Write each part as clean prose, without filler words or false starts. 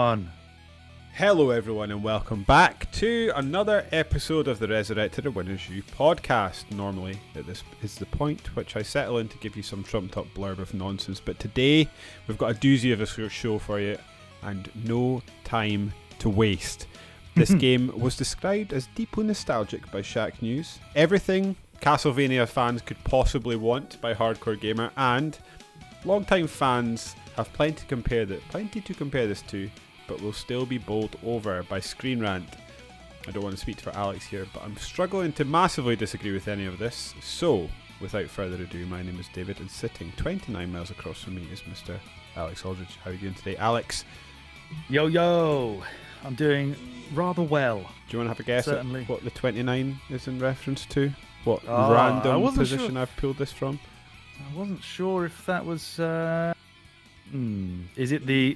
everyone. Hello everyone and welcome back to another episode of the Resurrected Winners You podcast. Normally this is the point which I settle in to give you some trumped up blurb of nonsense, but today we've got a doozy of a show for you and no time to waste. This game was described as deeply nostalgic by Shack News, everything Castlevania fans could possibly want by Hardcore Gamer, and long-time fans have plenty to compare this to, but will still be bowled over by Screen Rant. I don't want to speak for Alex here, but I'm struggling to massively disagree with any of this. So, without further ado, my name is David, and sitting 29 miles across from me is Mr. Alex Aldridge. How are you doing today, Alex? Yo, I'm doing rather well. Do you want to have a guess Certainly. at what the 29 is in reference to? What random position I've pulled this from? I wasn't sure if that was... Is it the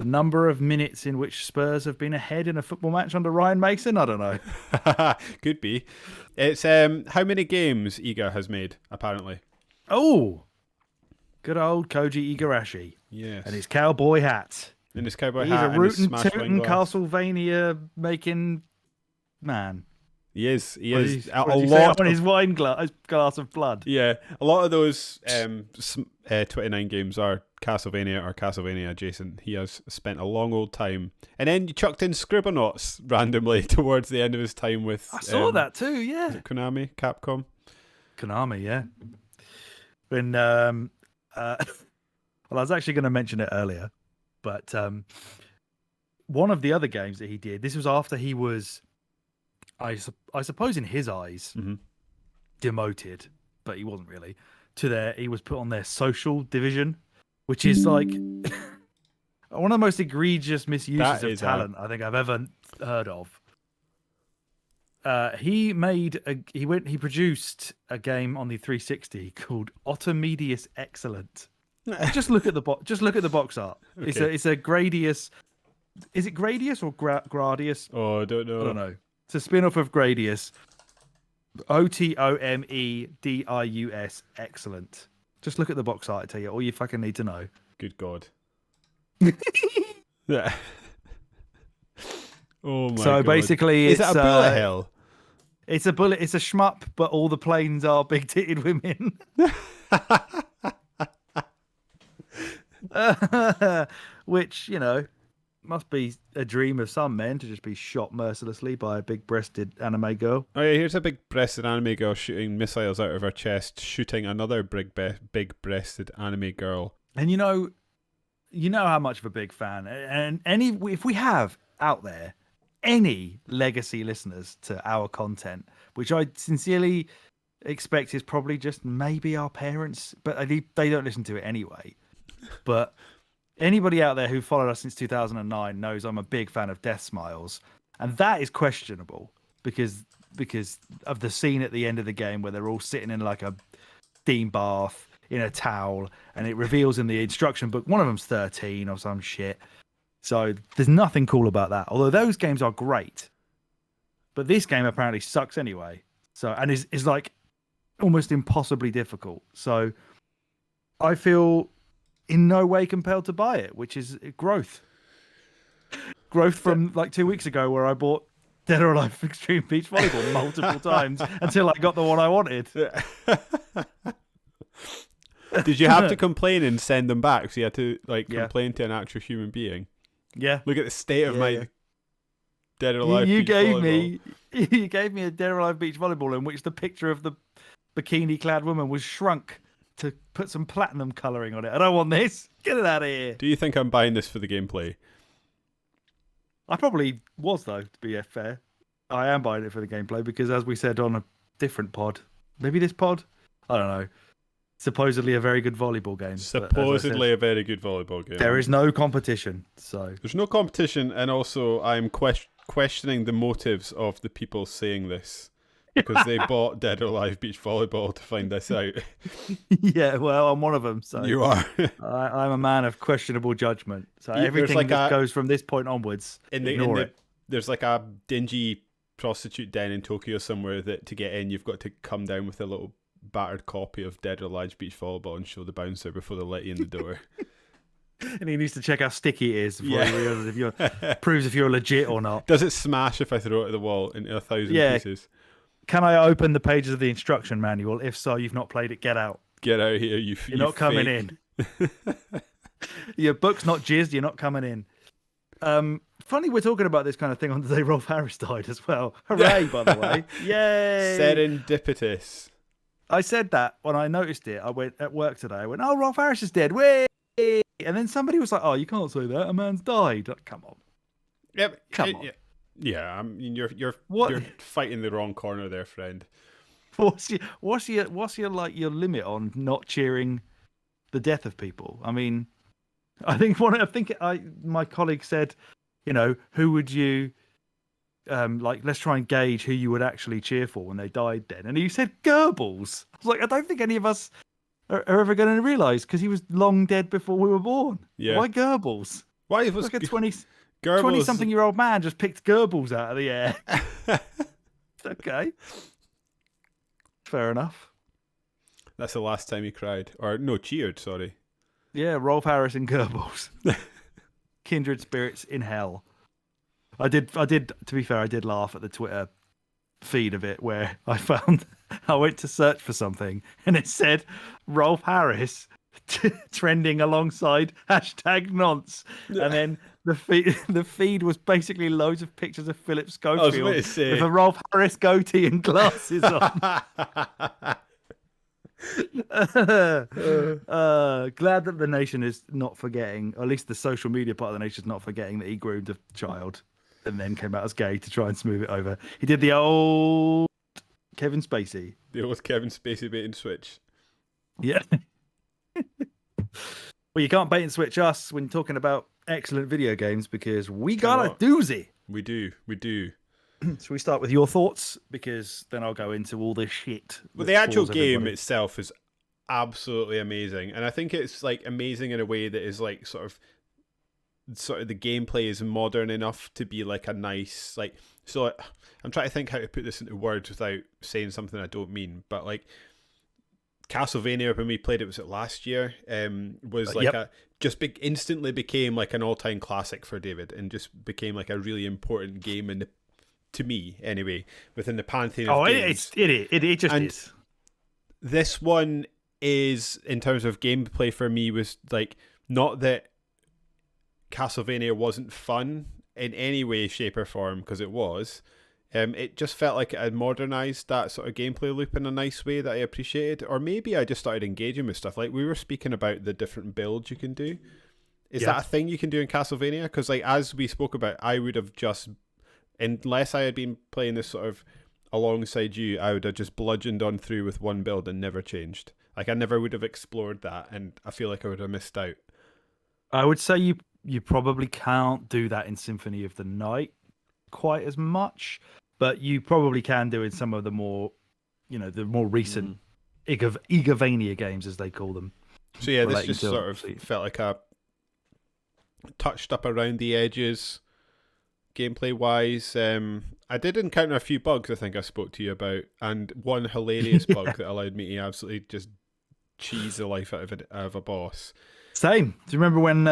number of minutes in which Spurs have been ahead in a football match under Ryan Mason? I don't know. Could be. It's how many games Iga has made, apparently. Oh! Good old Koji Igarashi. Yes. And his cowboy hat. And his cowboy He's hat a and his rootin' smash tootin' wine glass. Castlevania making man. He is. What did he A say lot on his wine glass of blood. Yeah, a lot of those 29 games are Castlevania or Castlevania adjacent. He has spent a long old time. And then you chucked in Scribblenauts randomly towards the end of his time with... I saw that too, yeah. Is it Konami? Capcom? Konami, yeah. When, well, I was actually going to mention it earlier, but one of the other games that he did, this was after he was... I suppose in his eyes, demoted, but he wasn't really, he was put on their social division, which is like one of the most egregious misuses of talent I think I've ever heard of. He produced a game on the 360 called Automedius Excellent. Just look at the box art. Okay. It's a Gradius. Is it Gradius or Gradius? Oh, I don't know. It's a spin-off of Gradius. Otomedius Excellent. Just look at the box art, I tell you all you fucking need to know. Good God. Yeah. Oh my God. So basically is it a bullet hell? It's a shmup, but all the planes are big-titted women. Which, must be a dream of some men to just be shot mercilessly by a big-breasted anime girl. Oh yeah, here's a big-breasted anime girl shooting missiles out of her chest, shooting another big-breasted anime girl. And you know how much of a big fan. And if we have out there any legacy listeners to our content, which I sincerely expect is probably just maybe our parents, but they don't listen to it anyway. But anybody out there who followed us since 2009 knows I'm a big fan of Death Smiles, and that is questionable because of the scene at the end of the game where they're all sitting in like a steam bath in a towel, and it reveals in the instruction book one of them's 13 or some shit. So there's nothing cool about that. Although those games are great, but this game apparently sucks anyway. So and is like almost impossibly difficult. So I feel in no way compelled to buy it, which is growth. Growth from like 2 weeks ago where I bought Dead or Alive Extreme Beach Volleyball multiple times until I got the one I wanted. Did you have to complain and send them back? So you had to complain to an actual human being? Yeah. Look at the state of my Dead or Alive Beach Volleyball. You gave me a Dead or Alive Beach Volleyball in which the picture of the bikini-clad woman was shrunk to put some platinum colouring on it. I don't want this. Get it out of here. Do you think I'm buying this for the gameplay? I probably was, though, to be fair. I am buying it for the gameplay because, as we said on a different pod, maybe this pod? I don't know. Supposedly a very good volleyball game. Supposedly a very good volleyball game. There is no competition, so... There's no competition, and also I'm questioning the motives of the people saying this. Because they bought Dead or Alive Beach Volleyball to find this out. Yeah, well, I'm one of them. So you are. I'm a man of questionable judgment. So everything that goes from this point onwards, ignore it. There's like a dingy prostitute den in Tokyo somewhere that to get in, you've got to come down with a little battered copy of Dead or Alive Beach Volleyball and show the bouncer before they let you in the door. And he needs to check how sticky it is before he realizes proves if you're legit or not. Does it smash if I throw it at the wall into 1,000 pieces? Can I open the pages of the instruction manual? If so, you've not played it. Get out. Get out of here, You're not coming in. Your book's not jizzed. You're not coming in. Funny we're talking about this kind of thing on the day Rolf Harris died as well. Hooray, by the way. Yay. Serendipitous. I said that when I noticed it. I went at work today. I went, oh, Rolf Harris is dead. Way. And then somebody was like, oh, you can't say that. A man's died. Like, come on. Yep. Come on. Yeah, I mean, you're fighting the wrong corner there, friend. What's your like your limit on not cheering the death of people? I mean, my colleague said, who would you let's try and gauge who you would actually cheer for when they died then. And he said Goebbels. I was like, I don't think any of us are ever going to realise because he was long dead before we were born. Yeah. Why Goebbels? Why was like a 20-something-year-old man just picked Goebbels out of the air. Okay. Fair enough. That's the last time he cried. Or, no, cheered, sorry. Yeah, Rolf Harris and Goebbels. Kindred spirits in hell. I did, to be fair, I did laugh at the Twitter feed of it where I went to search for something and it said Rolf Harris trending alongside #nonce. And then the feed was basically loads of pictures of Philip Schofield with a Rolf Harris goatee and glasses on. Glad that the nation is not forgetting, or at least the social media part of the nation is not forgetting that he groomed a child and then came out as gay to try and smooth it over. He did the old Kevin Spacey. The old Kevin Spacey bait and switch. Yeah. Well, you can't bait and switch us when talking about excellent video games because we got a doozy. We do. Should we start with your thoughts? Because then I'll go into all this shit. Well, the actual game itself is absolutely amazing. And I think it's like amazing in a way that is like sort of the gameplay is modern enough to be like a nice, like, so I'm trying to think how to put this into words without saying something I don't mean, but like Castlevania, when we played it, was it last year? Was like instantly became like an all-time classic for David, and just became like a really important game to me anyway, within the pantheon of games. It just is. This one is, in terms of gameplay for me, was like, not that Castlevania wasn't fun in any way, shape or form, because it was. It just felt like it had modernised that sort of gameplay loop in a nice way that I appreciated. Or maybe I just started engaging with stuff. Like, we were speaking about the different builds you can do. Is that a thing you can do in Castlevania? Because like, as we spoke about, I would have just, unless I had been playing this sort of alongside you, I would have just bludgeoned on through with one build and never changed. Like, I never would have explored that, and I feel like I would have missed out. I would say you probably can't do that in Symphony of the Night quite as much, but you probably can do in some of the more, the more recent Igavania games, as they call them. So yeah, this just sort of felt like a touched up around the edges, gameplay wise. I did encounter a few bugs I think I spoke to you about, and one hilarious bug that allowed me to absolutely just cheese the life out of a boss. Same. Do you remember when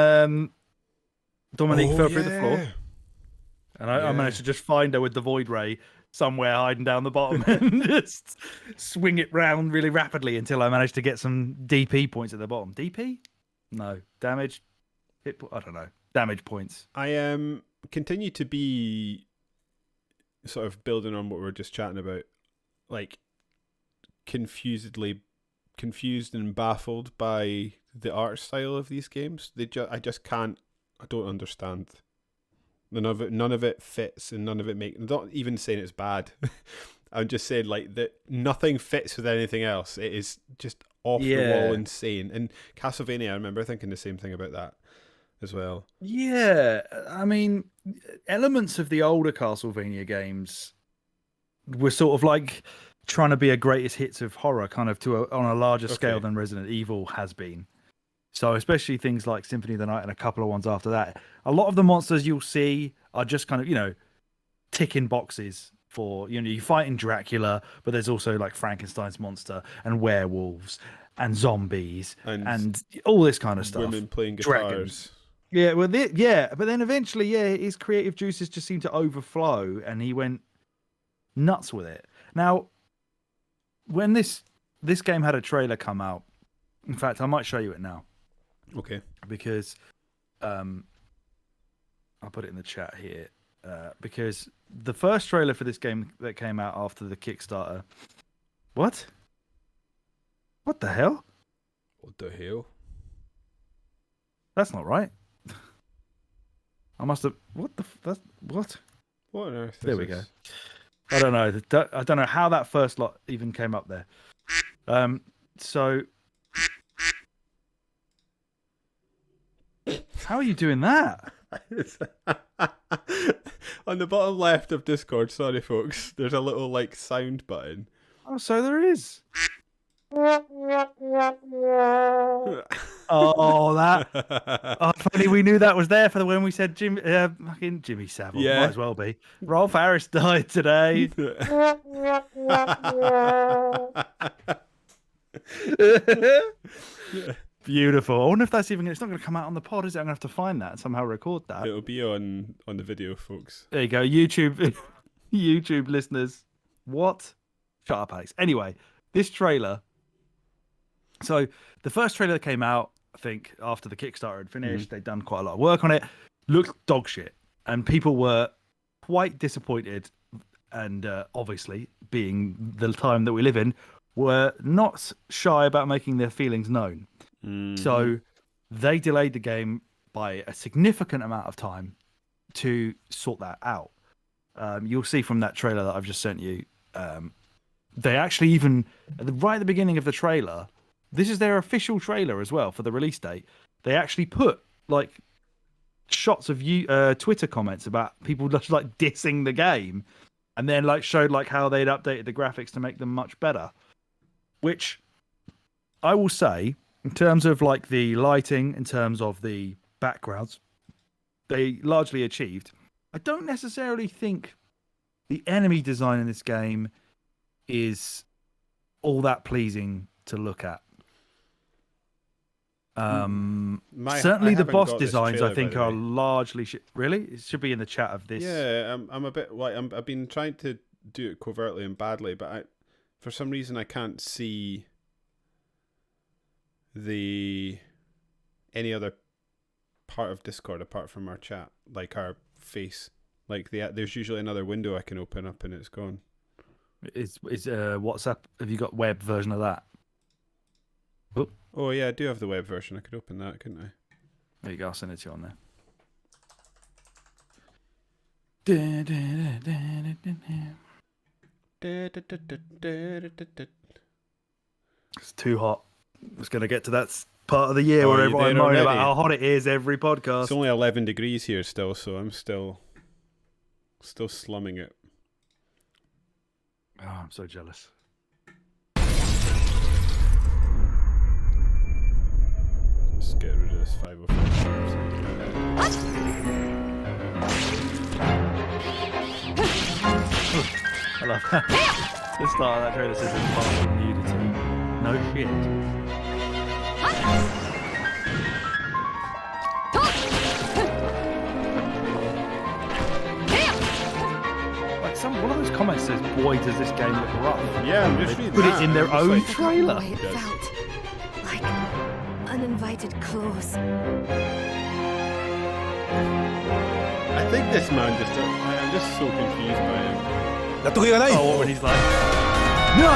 Dominique fell through the floor? And I managed to just find her with the Void Ray somewhere hiding down the bottom and just swing it round really rapidly until I managed to get some DP points at the bottom. DP? No. Damage? I don't know. Damage points. I continue to be sort of building on what we were just chatting about, like confused and baffled by the art style of these games. I don't understand. None of it fits, and none of it I'm not even saying it's bad. I'm just saying like that nothing fits with anything else. It is just off the wall insane. And Castlevania, I remember thinking the same thing about that as well. Yeah, I mean, elements of the older Castlevania games were sort of like trying to be a greatest hits of horror, kind of on a larger scale than Resident Evil has been. So especially things like Symphony of the Night and a couple of ones after that, a lot of the monsters you'll see are just kind of, ticking boxes for, you're fighting Dracula, but there's also like Frankenstein's monster and werewolves and zombies and all this kind of stuff. Women playing Dragons. guitars. Yeah, well, but then eventually, his creative juices just seemed to overflow, and he went nuts with it. Now, when this game had a trailer come out, in fact, I might show you it now. Okay. Because, I'll put it in the chat here. Because the first trailer for this game that came out after the Kickstarter. What? What the hell? What the hell? That's not right. I must have. What the? That's what? What on earth? There we go. I don't know. I don't know how that first lot even came up there. So how are you doing that? On the bottom left of Discord, sorry folks, there's a little like sound button. Oh, so there is. Oh, that. Oh, funny, we knew that was there for when we said fucking Jimmy Savile. Yeah. Might as well be. Rolf Harris died today. Beautiful. I wonder if that's even. It's not going to come out on the pod, is it? I'm going to have to find that and somehow record that. It'll be on the video, folks. There you go, YouTube listeners. What? Shut up, Alex. Anyway, this trailer. So the first trailer that came out, I think, after the Kickstarter had finished, they'd done quite a lot of work on it. Looked dog shit, and people were quite disappointed. And obviously, being the time that we live in, were not shy about making their feelings known. So they delayed the game by a significant amount of time to sort that out. You'll see from that trailer that I've just sent you. They actually even right at the beginning of the trailer. This is their official trailer as well for the release date. They actually put like shots of Twitter comments about people just like dissing the game, and then like showed like how they'd updated the graphics to make them much better. Which I will say, in terms of like the lighting, in terms of the backgrounds, they largely achieved. I don't necessarily think the enemy design in this game is all that pleasing to look at. Certainly the boss designs I think are largely really. It should be in the chat of this. Yeah, I'm a bit like I've been trying to do it covertly and badly, but for some reason I can't see any other part of Discord apart from our chat, like our face. Like there's usually another window I can open up and it's gone. Is WhatsApp? Have you got web version of that? Oh yeah, I do have the web version. I could open that, couldn't I? There you go. I'll send it to you on there. It's too hot. I was going to get to that part of the year where everyone moan about how hot it is every podcast. It's only 11 degrees here still, so I'm still slumming it. Oh, I'm so jealous. Let's get rid of this 505. I love that. The start of that trailer says it's part of nudity. No shit. Like one of those comments says, "Boy, does this game look rough." Yeah, I'm just reading put that. it in their own trailer. It felt like uninvited close. I think this man I'm just so confused by him. Oh, when he's like, "No,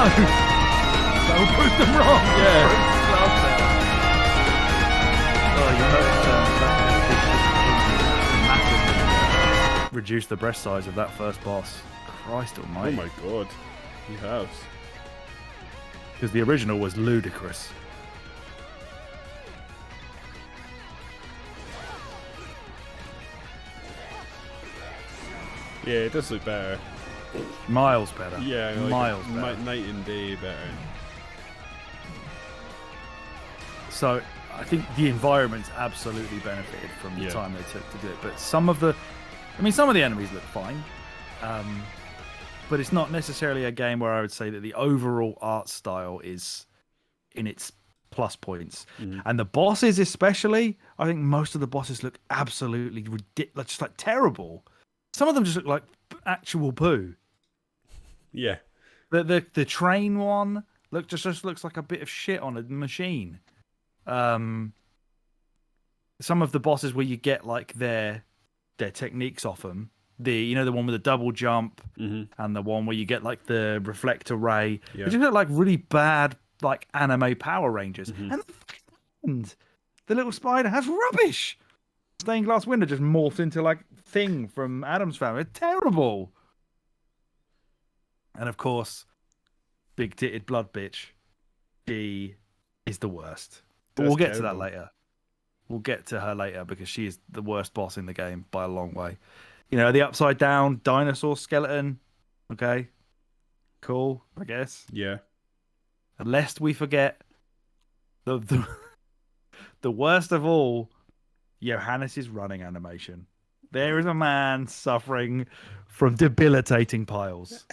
that will prove them wrong." Yeah. Oh, you notice reduce the breast size of that first boss. Christ almighty. Oh my god, he has. Because the original was ludicrous. Yeah, it does look better. Miles better. Yeah, like miles better. Night and day better. So I think the environment's absolutely benefited from the time they took to do it. But some of the enemies look fine. but it's not necessarily a game where I would say that the overall art style is in its plus points. And the bosses, especially, I think most of the bosses look absolutely ridiculous, just like terrible. Some of them just look like actual poo. Yeah. The train one just looks like a bit of shit on a machine. Some of the bosses where you get like their techniques off them. The one with the double jump and the one where you get like the reflector ray. Yeah. They just look like really bad like anime Power Rangers. And the little spider has rubbish. Stained glass window just morphed into like thing from Adam's Family. It's terrible. And of course, big titted blood bitch. She is the worst. But we'll get to that later. We'll get to her later because she is the worst boss in the game by a long way. The upside down dinosaur skeleton. Okay. Cool, I guess. Yeah. And lest we forget the worst of all, Johannes's running animation. There is a man suffering from debilitating piles.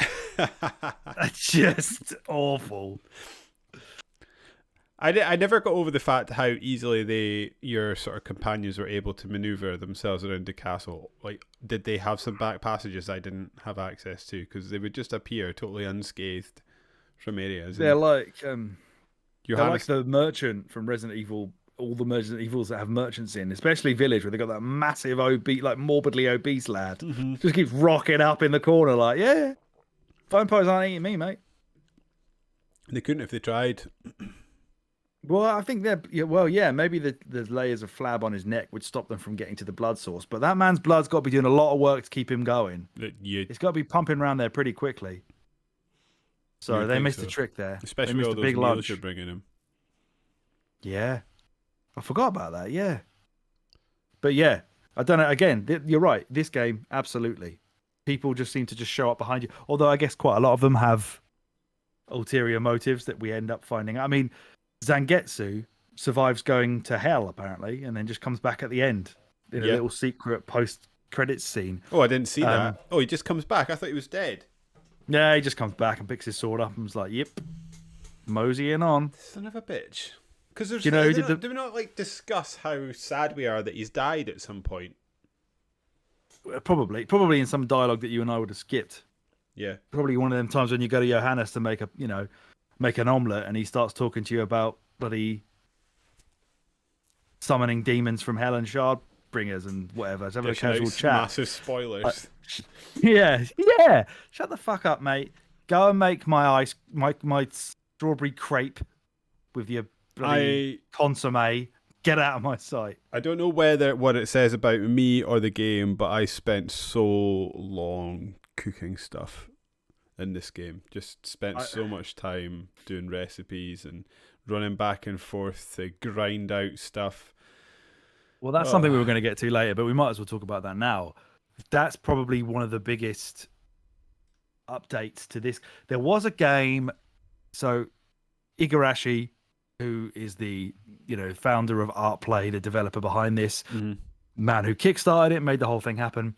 Just awful. I never got over the fact how easily your sort of companions were able to maneuver themselves around the castle. Like, did they have some back passages I didn't have access to? Because they would just appear totally unscathed from areas. They're like the merchant from Resident Evil. All the Resident Evils that have merchants in, especially Village, where they got that massive like morbidly obese lad, just keeps rocking up in the corner like, yeah, vampires aren't eating me, mate. They couldn't if they tried. Well, I think maybe the layers of flab on his neck would stop them from getting to the blood source, but that man's blood's got to be doing a lot of work to keep him going. It's got to be pumping around there pretty quickly. So they missed a trick there. Especially with all those meals you're bringing him. Yeah. I forgot about that, yeah. But yeah, I don't know. Again, you're right. This game, absolutely. People just seem to just show up behind you. Although I guess quite a lot of them have ulterior motives that we end up finding. I mean, Zangetsu survives going to hell, apparently, and then just comes back at the end in a little secret post-credits scene. Oh, I didn't see that. Oh, he just comes back. I thought he was dead. Yeah, he just comes back and picks his sword up and was like, yep, moseying on. Son of a bitch. Because do we not like discuss how sad we are that he's died at some point? Probably in some dialogue that you and I would have skipped. Yeah, probably one of them times when you go to Johannes to make an omelette, and he starts talking to you about bloody summoning demons from hell and shard bringers and whatever. Let's have a casual chat. Massive spoilers. Yeah. Shut the fuck up, mate. Go and make my strawberry crepe with your consomme. Get out of my sight. I don't know what it says about me or the game, but I spent so long cooking stuff in this game. Just spent so much time doing recipes and running back and forth to grind out stuff. Well, that's something we were going to get to later, but we might as well talk about that now. That's probably one of the biggest updates to this. There was a game, so Igarashi, who is the founder of ArtPlay, the developer behind this, man who kickstarted it, made the whole thing happen.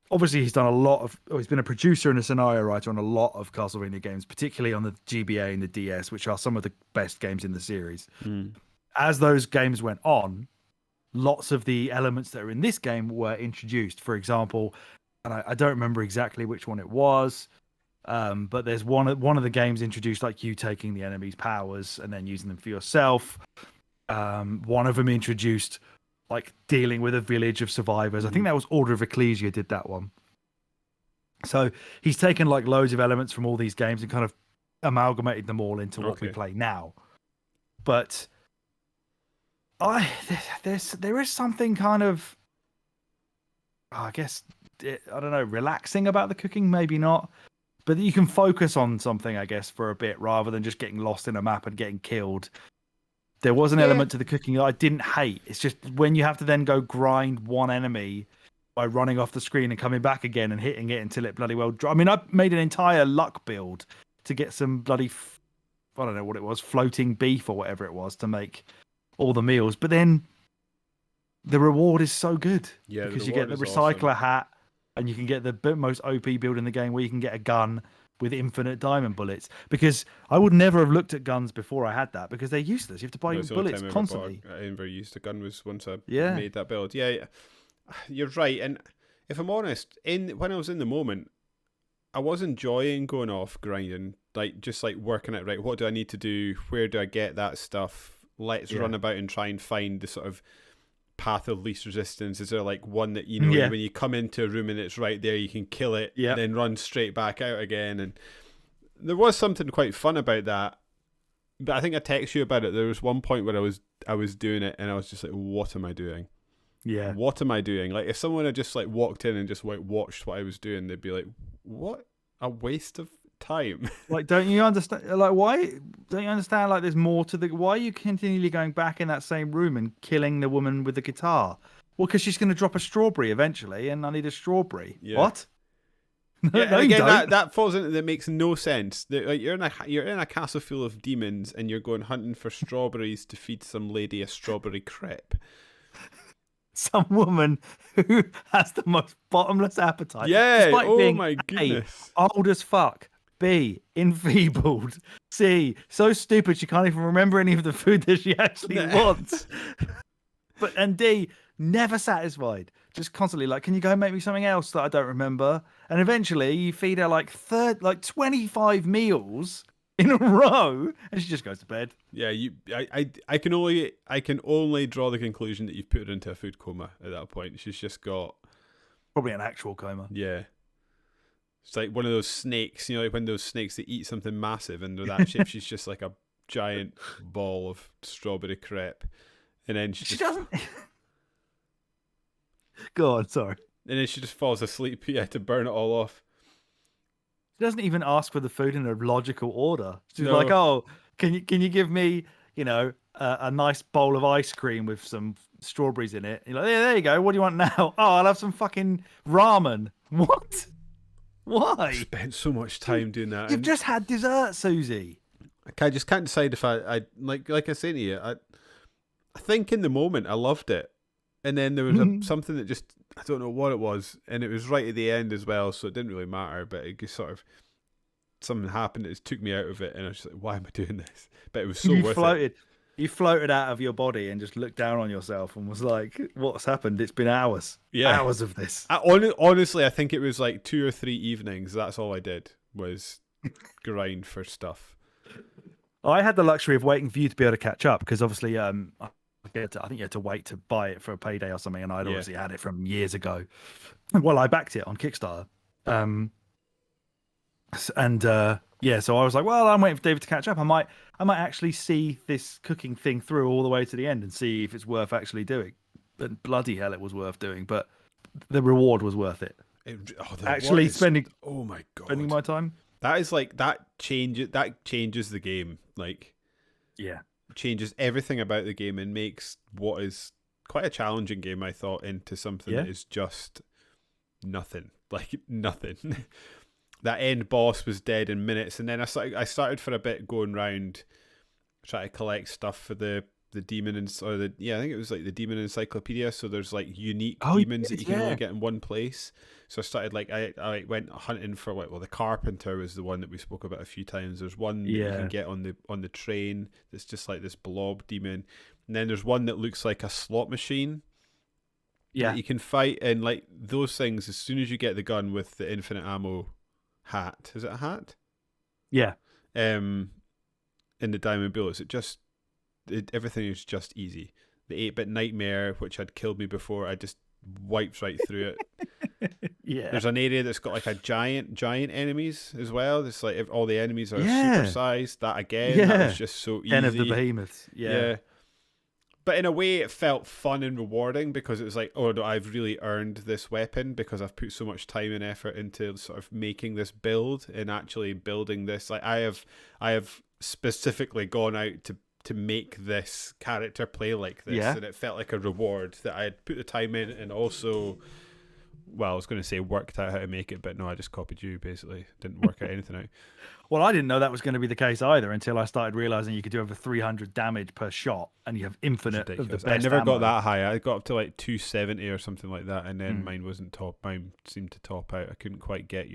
Obviously, he's done he's been a producer and a scenario writer on a lot of Castlevania games, particularly on the GBA and the DS, which are some of the best games in the series. As those games went on, lots of the elements that are in this game were introduced. For example, and I don't remember exactly which one it was, but there's one of the games introduced like you taking the enemy's powers and then using them for yourself. One of them introduced like dealing with a village of survivors. I think that was Order of Ecclesia did that one. So he's taken like loads of elements from all these games and kind of amalgamated them all into what we play now. But there is something kind of, I guess, I don't know, relaxing about the cooking, maybe not. But you can focus on something, I guess, for a bit rather than just getting lost in a map and getting killed. There was an element to the cooking that I didn't hate. It's just when you have to then go grind one enemy by running off the screen and coming back again and hitting it until it bloody well... I mean, I made an entire luck build to get some bloody, I don't know what it was, floating beef or whatever it was to make all the meals. But then the reward is so good. Yeah, because you get the recycler hat and you can get the most OP build in the game where you can get a gun with infinite diamond bullets, because I would never have looked at guns before I had that, because they're useless. You have to buy That's the only bullets time I constantly. I ever used a gun was once I Yeah. made that build. Yeah, you're right. And if I'm honest, when I was in the moment, I was enjoying going off grinding, just working out, right, what do I need to do? Where do I get that stuff? Let's run about and try and find the sort of path of least resistance. Is there like one that, when you come into a room and it's right there, you can kill it, then run straight back out again? And there was something quite fun about that. But I think I texted you about it. There was one point where I was doing it and I was just like, what am I doing? Yeah. What am I doing? Like, if someone had just walked in and just watched what I was doing, they'd be like, what a waste of time. Like, don't you understand? Like, why don't you understand? Like, there's more to why are you continually going back in that same room and killing the woman with the guitar? Well, because she's going to drop a strawberry eventually, and I need a strawberry. Yeah. What? Yeah, no, again, you don't. that falls into that makes no sense. You're in a castle full of demons, and you're going hunting for strawberries to feed some lady a strawberry crepe. Some woman who has the most bottomless appetite. Yeah. Despite Oh being my goodness. A, old as fuck. B, enfeebled. C, so stupid she can't even remember any of the food that she actually wants. And D, never satisfied. Just constantly like, can you go and make me something else that I don't remember? And eventually you feed her like 25 meals in a row, and she just goes to bed. Yeah, I can only draw the conclusion that you've put her into a food coma at that point. She's just got probably an actual coma. Yeah. It's like one of those snakes, like when those snakes that eat something massive and they're that shape, she's just like a giant ball of strawberry crepe. And then she doesn't go on, sorry. And then she just falls asleep, to burn it all off. She doesn't even ask for the food in a logical order. She's like, "Oh, can you give me, a nice bowl of ice cream with some strawberries in it?" You're like, "Yeah, there you go. What do you want now?" "Oh, I'll have some fucking ramen." What? Why? I spent so much time doing that. You've just had dessert, Susie. I just can't decide if I like I say to you, I think in the moment I loved it, and then there was something that just, I don't know what it was, and it was right at the end as well, so it didn't really matter. But it just sort of, something happened that just took me out of it, and I was just like, why am I doing this? But it was so worth it. You floated out of your body and just looked down on yourself and was like, "What's happened? It's been hours, hours of this." Honestly, I think it was like 2 or 3 evenings. That's all I did was grind for stuff. I had the luxury of waiting for you to be able to catch up, because obviously, I think you had to wait to buy it for a payday or something, and I'd obviously had it from years ago. Well, I backed it on Kickstarter, so I was like, well, I'm waiting for David to catch up. I might actually see this cooking thing through all the way to the end and see if it's worth actually doing. And bloody hell, it was worth doing. But the reward was worth it. Spending my time. That is like that changes the game. Like, changes everything about the game and makes what is quite a challenging game, I thought, into something that is just nothing. Like nothing. That end boss was dead in minutes, and then I started for a bit going round trying to collect stuff for the demon I think it was like the demon encyclopedia. So there's like unique demons that you can only get in one place. So I started I went hunting for the carpenter was the one that we spoke about a few times. There's one that you can get on the train that's just like this blob demon, and then there's one that looks like a slot machine. That you can fight, and like those things, as soon as you get the gun with the infinite ammo hat, is it a hat? Yeah. In the diamond bullets, everything is just easy. The 8-bit nightmare, which had killed me before, I just wiped right through it. There's an area that's got like a giant enemies as well. It's like if all the enemies are super sized. That again, that was just so easy. 10 of the behemoths. Yeah. But in a way, it felt fun and rewarding because it was like, oh no, I've really earned this weapon because I've put so much time and effort into sort of making this build and actually building this. Like I have specifically gone out to make this character play like this, and it felt like a reward that I had put the time in, and also, well, I was going to say worked out how to make it, but no, I just copied you basically. Didn't work out anything out. Well, I didn't know that was going to be the case either until I started realizing you could do over 300 damage per shot, and you have infinite of the best I never ammo. got that high. I got up to like 270 or something like that, and then mine wasn't top. Mine seemed to top out. I couldn't quite get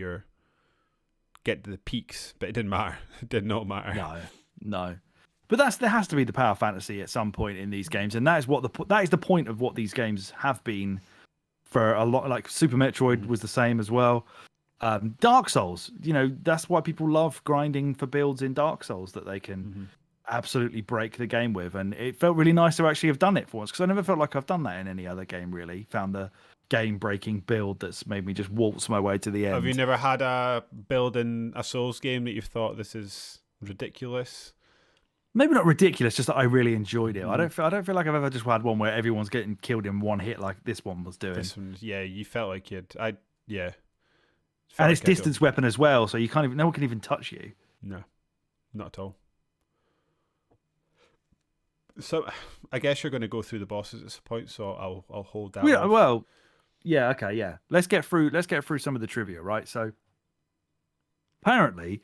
get to the peaks, but it didn't matter. It did not matter. No. But there has to be the power fantasy at some point in these games, and that is the point of what these games have been for a lot. Like Super Metroid was the same as well. Dark Souls, that's why people love grinding for builds in Dark Souls that they can absolutely break the game with, and it felt really nice to actually have done it for once, because I never felt like I've done that in any other game really. Found the game-breaking build that's made me just waltz my way to the end. Have you never had a build in a Souls game that you've thought this is ridiculous? Maybe not ridiculous, just that I really enjoyed it. I don't feel like I've ever just had one where everyone's getting killed in one hit like this one was doing. This one, yeah, you felt like you'd. Yeah. And it's distance weapon as well, so no one can even touch you. No, not at all. So, I guess you're going to go through the bosses at this point, so I'll hold that. Yeah, well, yeah, okay, yeah. Let's get through some of the trivia, right? So, apparently,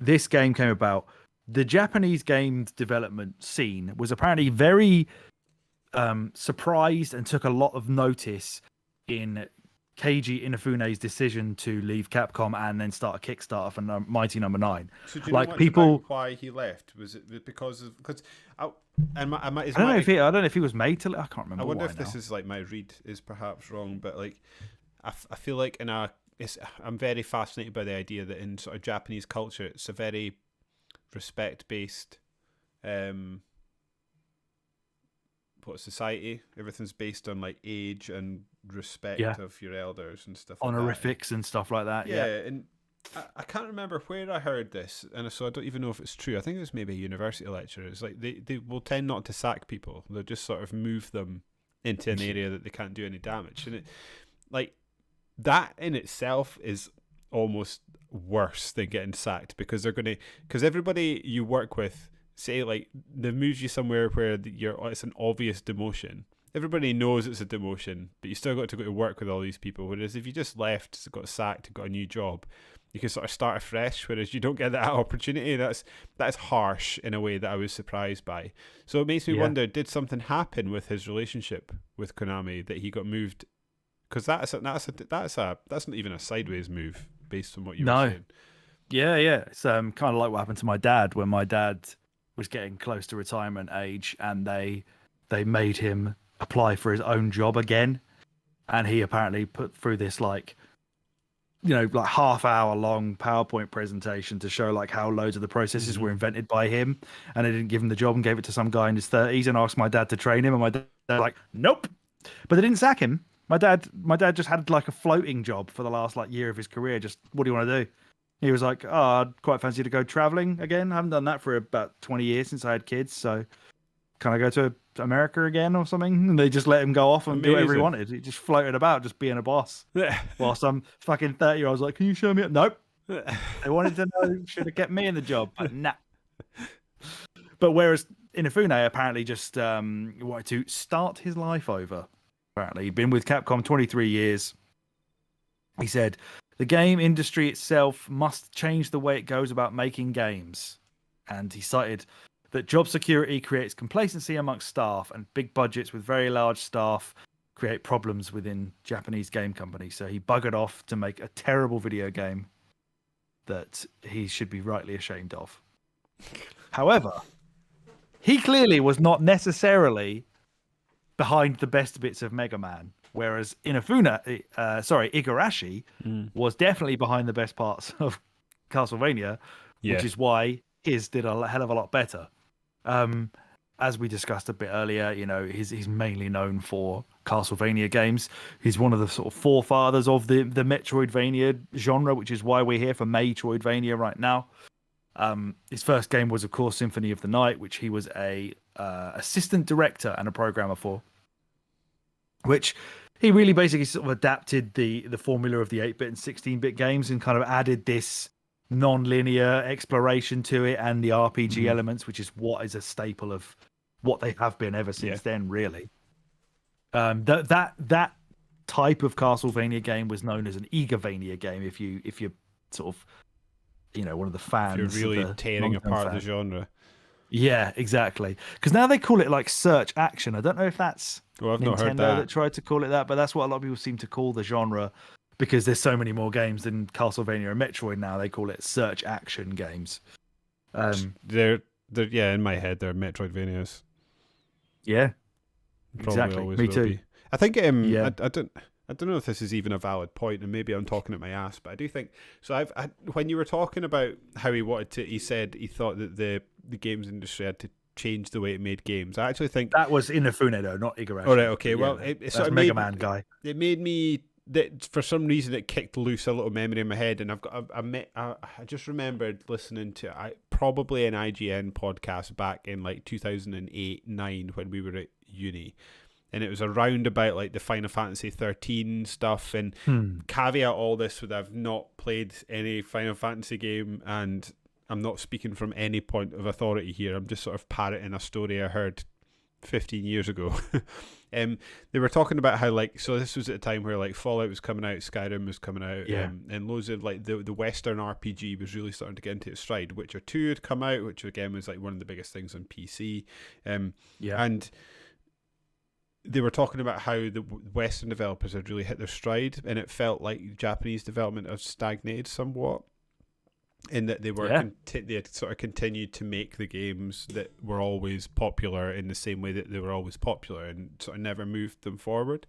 this game came about. The Japanese game development scene was apparently very surprised and took a lot of notice in Keiji Inafune's decision to leave Capcom and then start a Kickstarter for Mighty Number 9. So do you know about why he left? Was it because I don't know if he was made to. I can't remember. I wonder if this is like my read is perhaps wrong, but like I feel like I'm very fascinated by the idea that in sort of Japanese culture, it's a very respect-based society. Everything's based on like age and respect of your elders and stuff like honorifics and stuff like that. Yeah, and I can't remember where I heard this, and so I don't even know if it's true. I think it was maybe a university lecturer. It's like they will tend not to sack people. They'll just sort of move them into an area that they can't do any damage. And that in itself is almost worse than getting sacked, because because everybody you work with, say like they move you somewhere where it's an obvious demotion. Everybody knows it's a demotion, but you still got to go to work with all these people. Whereas if you just left, got sacked, got a new job, you can sort of start afresh. Whereas you don't get that opportunity. That is harsh in a way that I was surprised by. So it makes me wonder: did something happen with his relationship with Konami that he got moved? Because that's not even a sideways move based on what you were saying. Yeah. It's kind of like what happened to my dad when my dad was getting close to retirement age, and they made him apply for his own job again, and he apparently put through this like half-hour long PowerPoint presentation to show like how loads of the processes were invented by him, and they didn't give him the job and gave it to some guy in his 30s and asked my dad to train him, and my dad was like, nope. But they didn't sack him. My dad just had like a floating job for the last like year of his career. Just, what do you want to do? He was like, I'd quite fancy to go traveling again. I haven't done that for about 20 years since I had kids, so can I go to America again or something? And they just let him go off and do whatever he wanted. He just floated about, just being a boss. While some fucking 30-year-old's like, can you show me it? Nope. They wanted to know, should have kept me in the job, but nah. But whereas Inafune apparently just wanted to start his life over. Apparently, he'd been with Capcom 23 years. He said, the game industry itself must change the way it goes about making games. And he cited that job security creates complacency amongst staff, and big budgets with very large staff create problems within Japanese game companies. So he buggered off to make a terrible video game that he should be rightly ashamed of. However, he clearly was not necessarily behind the best bits of Mega Man, whereas Igarashi was definitely behind the best parts of Castlevania, which is why his did a hell of a lot better. As we discussed a bit earlier, he's mainly known for Castlevania games. He's one of the sort of forefathers of the Metroidvania genre, which is why we're here for MAYtroidvania right now. His first game was, of course, Symphony of the Night, which he was a assistant director and a programmer for, which he really basically sort of adapted the formula of the 8-bit and 16-bit games and kind of added this non-linear exploration to it and the RPG elements, which is what is a staple of what they have been ever since then, really. That type of Castlevania game was known as an Igavania game if you're sort of one of the fans. If you're really tearing apart the genre. Yeah, exactly. Because now they call it like search action. I don't know if that's I've Nintendo not heard that tried to call it that, but that's what a lot of people seem to call the genre because there's so many more games than Castlevania and Metroid now. They call it search action games. They're yeah, in my head they're Metroidvanias. Yeah, Probably exactly. always Me will too. be. I think Yeah. I don't know if this is even a valid point, and maybe I'm talking at my ass, but I do think so. When you were talking about how he said he thought that the games industry had to change the way it made games. I actually think That was Inafune though, not Igarashi. all right, okay. Yeah, Well, that's sort of Mega Man guy. It made me that for some reason it kicked loose a little memory in my head, and I just remembered listening to probably an IGN podcast back in like 2008-9 when we were at uni. And it was around about like the Final Fantasy 13 stuff, and caveat all this with I've not played any Final Fantasy game, and I'm not speaking from any point of authority here. I'm just sort of parroting a story I heard 15 years ago. They were talking about how so this was at a time where like Fallout was coming out, Skyrim was coming out, and loads of like the Western RPG was really starting to get into its stride. Witcher 2 had come out, which again was like one of the biggest things on PC. And they were talking about how the Western developers had really hit their stride, and it felt like Japanese development had stagnated somewhat, in that they were they had sort of continued to make the games that were always popular in the same way that they were always popular, and sort of never moved them forward.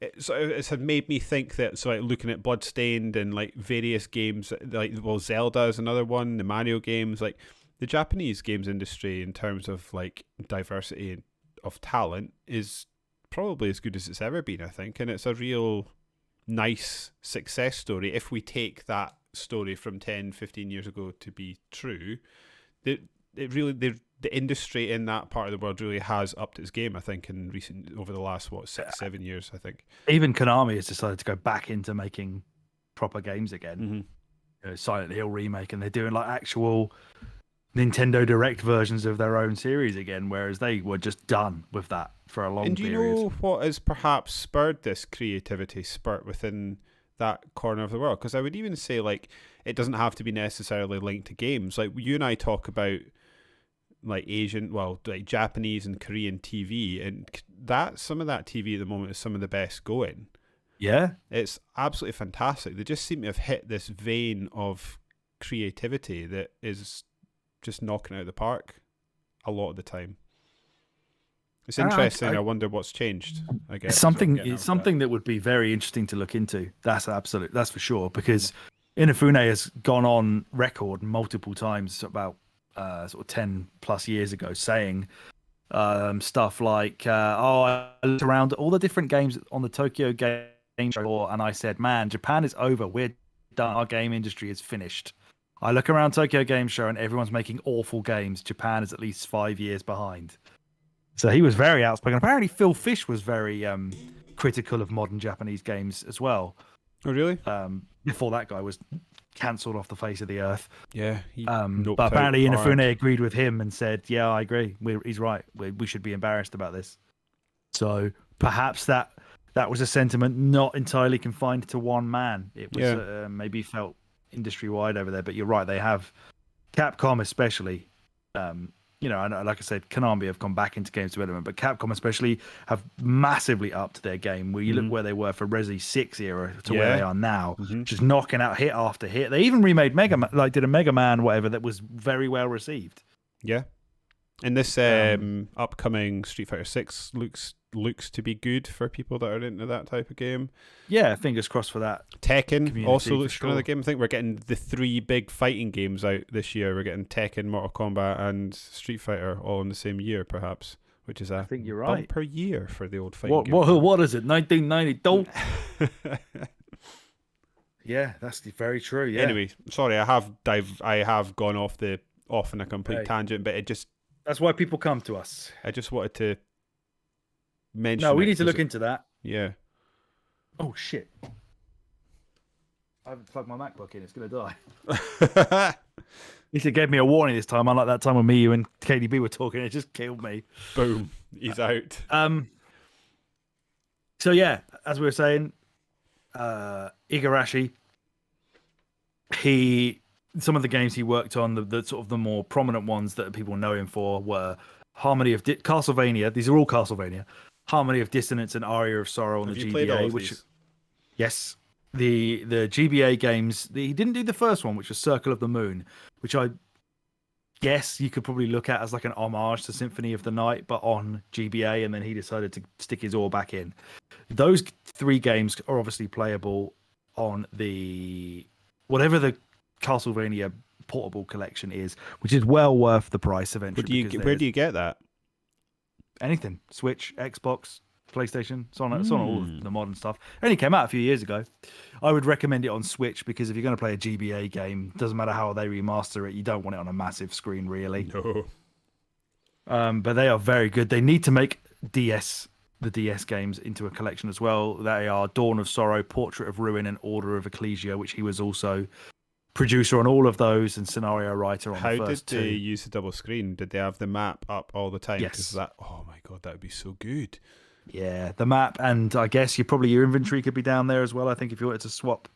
It had made me think that, so like looking at Bloodstained and like various games, like Zelda is another one, the Mario games, like the Japanese games industry in terms of like diversity of talent is probably as good as it's ever been, I think, and it's a real nice success story if we take that story from 10-15 years ago to be true. The industry in that part of the world really has upped its game, I think, over the last 6-7 years, I think. Even Konami has decided to go back into making proper games again. Silent Hill remake, and they're doing like actual Nintendo Direct versions of their own series again, whereas they were just done with that for a long period. And do you know what has perhaps spurred this creativity spurt within that corner of the world? Because I would even say like it doesn't have to be necessarily linked to games. Like you and I talk about like like Japanese and Korean TV, and some of that TV at the moment is some of the best going. Yeah, it's absolutely fantastic. They just seem to have hit this vein of creativity that is just knocking it out of the park a lot of the time. It's interesting. I wonder what's changed. I guess it's something that would be very interesting to look into. That's for sure, because Inafune has gone on record multiple times about sort of 10 plus years ago saying stuff like, I looked around at all the different games on the Tokyo Game Show, and I said, man, Japan is over. We're done. Our game industry is finished. I look around Tokyo Game Show and everyone's making awful games. Japan is at least 5 years behind. So he was very outspoken. Apparently Phil Fish was very critical of modern Japanese games as well. Oh, really? Before that guy was cancelled off the face of the earth. Yeah. But apparently Inafune agreed with him and said, yeah, I agree. He's right. We should be embarrassed about this. So perhaps that was a sentiment not entirely confined to one man. It was maybe felt industry-wide over there. But you're right. They have, Capcom especially, and like I said, Konami have gone back into games development, but Capcom especially have massively upped their game. Where you look where they were for Resi 6 era to where they are now, just knocking out hit after hit. They even remade Mega Man, did a Mega Man whatever that was very well received. Yeah, and this upcoming Street Fighter 6 looks to be good for people that are into that type of game. Yeah, fingers crossed for that. Tekken also looks like another game. I think we're getting the 3 big fighting games out this year. We're getting Tekken, Mortal Kombat, and Street Fighter all in the same year, perhaps, which is I think you're right. Per year for the old fighting game. What is it? 1990? Don't. Yeah, that's very true. Yeah. Anyway, sorry, I have gone off in a complete tangent, but it just that's why people come to us. I just wanted to mention. No, we need to look into that. Yeah. Oh shit! I haven't plugged my MacBook in. It's gonna die. He should gave me a warning this time. Unlike that time when you and KDB were talking, it just killed me. Boom! He's out. So yeah, as we were saying, Igarashi. Some of the games he worked on, the sort of the more prominent ones that people know him for were Harmony of Castlevania. These are all Castlevania. Harmony of Dissonance and Aria of Sorrow on the GBA. Yes, the GBA games. He didn't do the first one, which was Circle of the Moon, which I guess you could probably look at as like an homage to Symphony of the Night, but on GBA, and then he decided to stick his oar back in. Those 3 games are obviously playable on the whatever the Castlevania portable collection is, which is well worth the price eventually. Where do you get that? Anything. Switch, Xbox, PlayStation. It's on all of the modern stuff. It only came out a few years ago. I would recommend it on Switch because if you're going to play a GBA game, doesn't matter how they remaster it, you don't want it on a massive screen, really. No. But they are very good. They need to make the DS games into a collection as well. They are Dawn of Sorrow, Portrait of Ruin, and Order of Ecclesia, which he was also producer on all of those and scenario writer on the first 2. How did they use the double screen? Did they have the map up all the time? Yes. Oh my god, that would be so good. Yeah, the map, and I guess your inventory could be down there as well. I think if you wanted to swap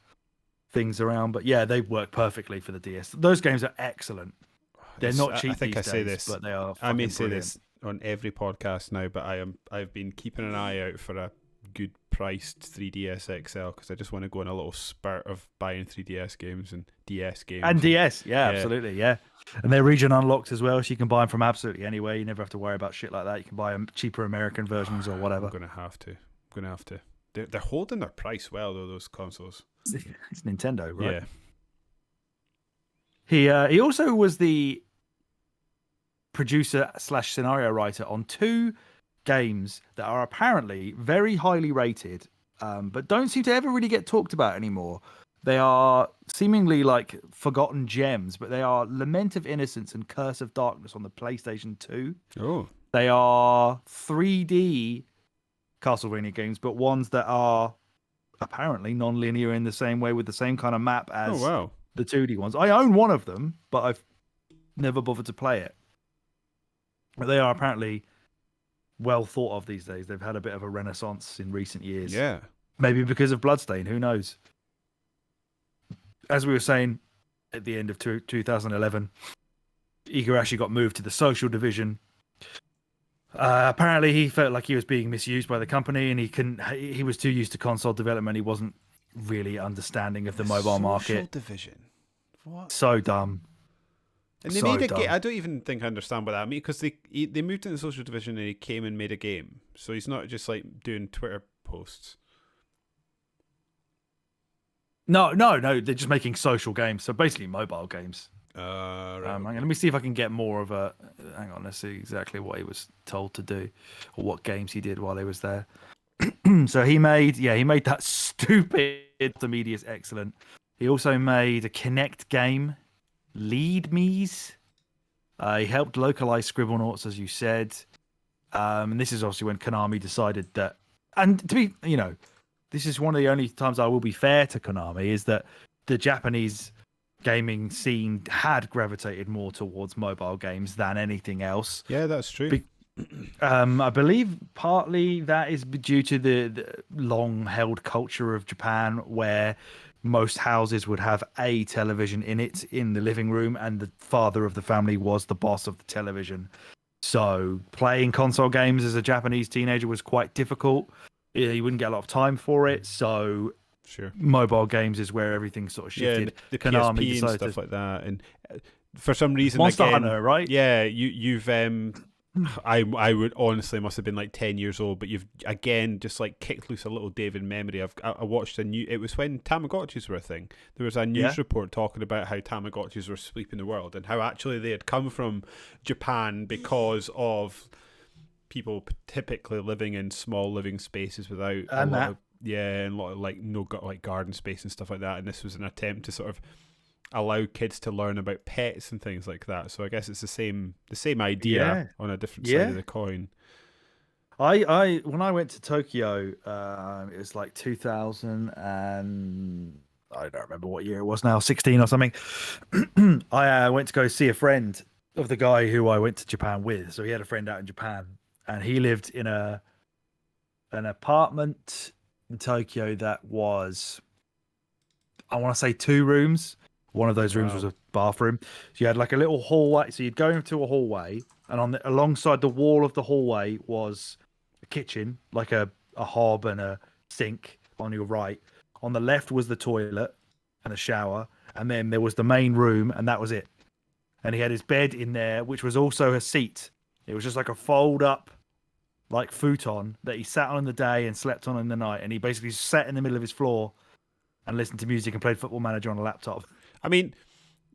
things around, but yeah, they work perfectly for the DS. Those games are excellent. They're not cheap. I think these I say days, this, but they are. I may say brilliant. this on every podcast now, but I've been keeping an eye out for a good priced 3DS XL because I just want to go on a little spurt of buying 3DS games and DS games. And DS, yeah, absolutely, yeah. And they're region unlocked as well, so you can buy them from absolutely anywhere. You never have to worry about shit like that. You can buy cheaper American versions or whatever. I'm gonna have to. They're holding their price well though. Those consoles. It's Nintendo, right? Yeah. He also was the producer / scenario writer on 2 games that are apparently very highly rated, but don't seem to ever really get talked about anymore. They are seemingly like forgotten gems, but they are Lament of Innocence and Curse of Darkness on the PlayStation 2. Oh. They are 3D Castlevania games, but ones that are apparently non-linear in the same way with the same kind of map as the 2D ones. I own one of them, but I've never bothered to play it. But they are apparently well thought of these days. They've had a bit of a renaissance in recent years. Yeah. Maybe because of Bloodstained, who knows? As we were saying at the end of 2011, Igarashi got moved to the social division. Apparently, he felt like he was being misused by the company, and he was too used to console development. He wasn't really understanding of the mobile market. Social division. What? So dumb. And they made a game. I don't even think I understand what that means because they moved into the social division and he came and made a game. So he's not just like doing Twitter posts. No. They're just making social games. So basically mobile games. Right. Hang on, let me see if I can get more of a. Hang on, let's see exactly what he was told to do or what games he did while he was there. So he made that stupid Media's excellent. He also made a Kinect game, Lead Me's. He helped localize Scribblenauts, as you said. And this is obviously when Konami decided that. And to be, this is one of the only times I will be fair to Konami is that the Japanese gaming scene had gravitated more towards mobile games than anything else. Yeah, that's true. I believe partly that is due to the long-held culture of Japan where most houses would have a television in the living room, and the father of the family was the boss of the television. So playing console games as a Japanese teenager was quite difficult. You wouldn't get a lot of time for it. So sure, mobile games is where everything sort of shifted. Yeah, the Konami PSP and stuff like that. And for some reason, Monster again, Hunter, right? Yeah, you've I would honestly must have been like 10 years old, but you've again just like kicked loose a little David memory. I watched it was when Tamagotchis were a thing. There was a news report talking about how Tamagotchis were sweeping the world and how actually they had come from Japan because of people typically living in small living spaces without a lot of like no like garden space and stuff like that. And this was an attempt to sort of allow kids to learn about pets and things like that. So I guess it's the same idea on a different side of the coin. I when I went to Tokyo, it was like 2000 and I don't remember what year it was now, 16 or something. I went to go see a friend of the guy who I went to Japan with. So he had a friend out in Japan, and he lived in an apartment in Tokyo that was, I want to say 2 rooms. One of those rooms was a bathroom. So you had like a little hallway. So you'd go into a hallway, and alongside the wall of the hallway was a kitchen, like a hob and a sink on your right. On the left was the toilet and a shower, and then there was the main room, and that was it. And he had his bed in there, which was also a seat. It was just like a fold up, like futon that he sat on in the day and slept on in the night. And he basically sat in the middle of his floor and listened to music and played Football Manager on a laptop. I mean,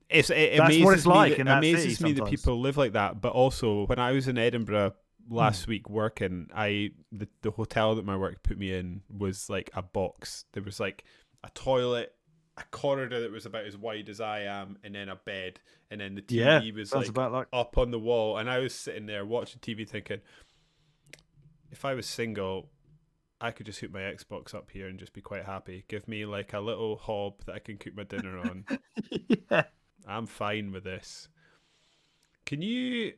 it That's amazes what it's like in that amazes city me that sometimes. people live like that. But also, when I was in Edinburgh last week working, the hotel that my work put me in was like a box. There was like a toilet, a corridor that was about as wide as I am, and then a bed, and then the TV was like up on the wall. And I was sitting there watching TV thinking, if I was single, I could just hook my Xbox up here and just be quite happy. Give me like a little hob that I can cook my dinner on. Yeah. I'm fine with this. Can you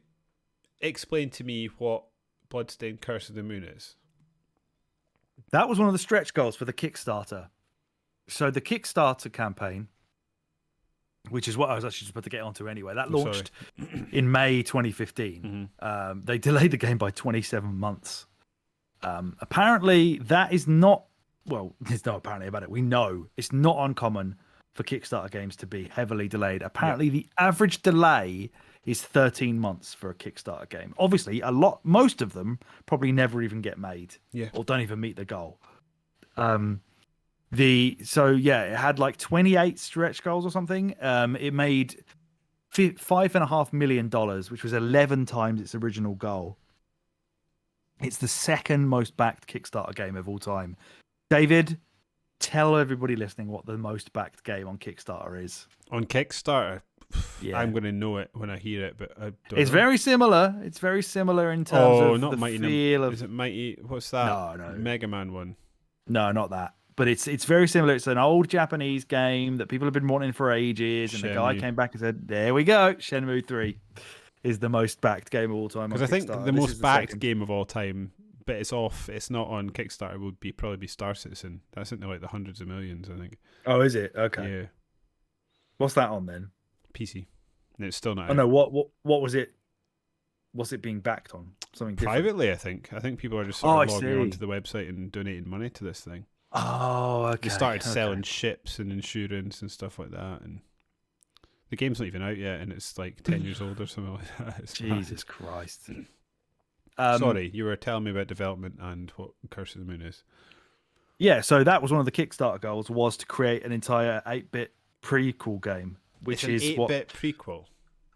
explain to me what Bloodstained Curse of the Moon is? That was one of the stretch goals for the Kickstarter. So the Kickstarter campaign, which is what I was actually just about to get onto anyway, that launched in May 2015. Mm-hmm. They delayed the game by 27 months. Apparently, that is not, well, there's no apparently about it. We know it's not uncommon for Kickstarter games to be heavily delayed. Apparently, the average delay is 13 months for a Kickstarter game. Obviously, most of them probably never even get made, or don't even meet the goal. It had like 28 stretch goals or something. It made $5.5 million, which was 11 times its original goal. It's the second most backed Kickstarter game of all time. David, tell everybody listening what the most backed game on Kickstarter is. On Kickstarter, Yeah. I'm going to know it when I hear it, but I don't It's know. very similar. It's very similar in terms of not the Mighty feel of... Is it Mighty? What's that? No. Mega Man one. No, not that. But it's very similar. It's an old Japanese game that people have been wanting for ages, and the guy Shenmue. came back and said, "There we go, Shenmue 3 is the most backed game of all time." Because I think Kickstarter. the This most is backed second. game of all time, but it's not on Kickstarter, would probably be Star Citizen. That's into like the hundreds of millions, I think. Oh, is it? Okay. Yeah, What's that on then? PC. And it's still not Oh out. no, what was it? What's it being backed on? Something different. Privately, I think. I think people are just sort of I logging see. onto the website and donating money to this thing. Oh, okay. They started selling ships and insurance and stuff like that, and the game's not even out yet, and it's like 10 years old or something like that. It's Jesus Christ. Sorry, you were telling me about development and what Curse of the Moon is. Yeah, so that was one of the Kickstarter goals, was to create an entire 8-bit prequel game, which It's is an 8-bit prequel.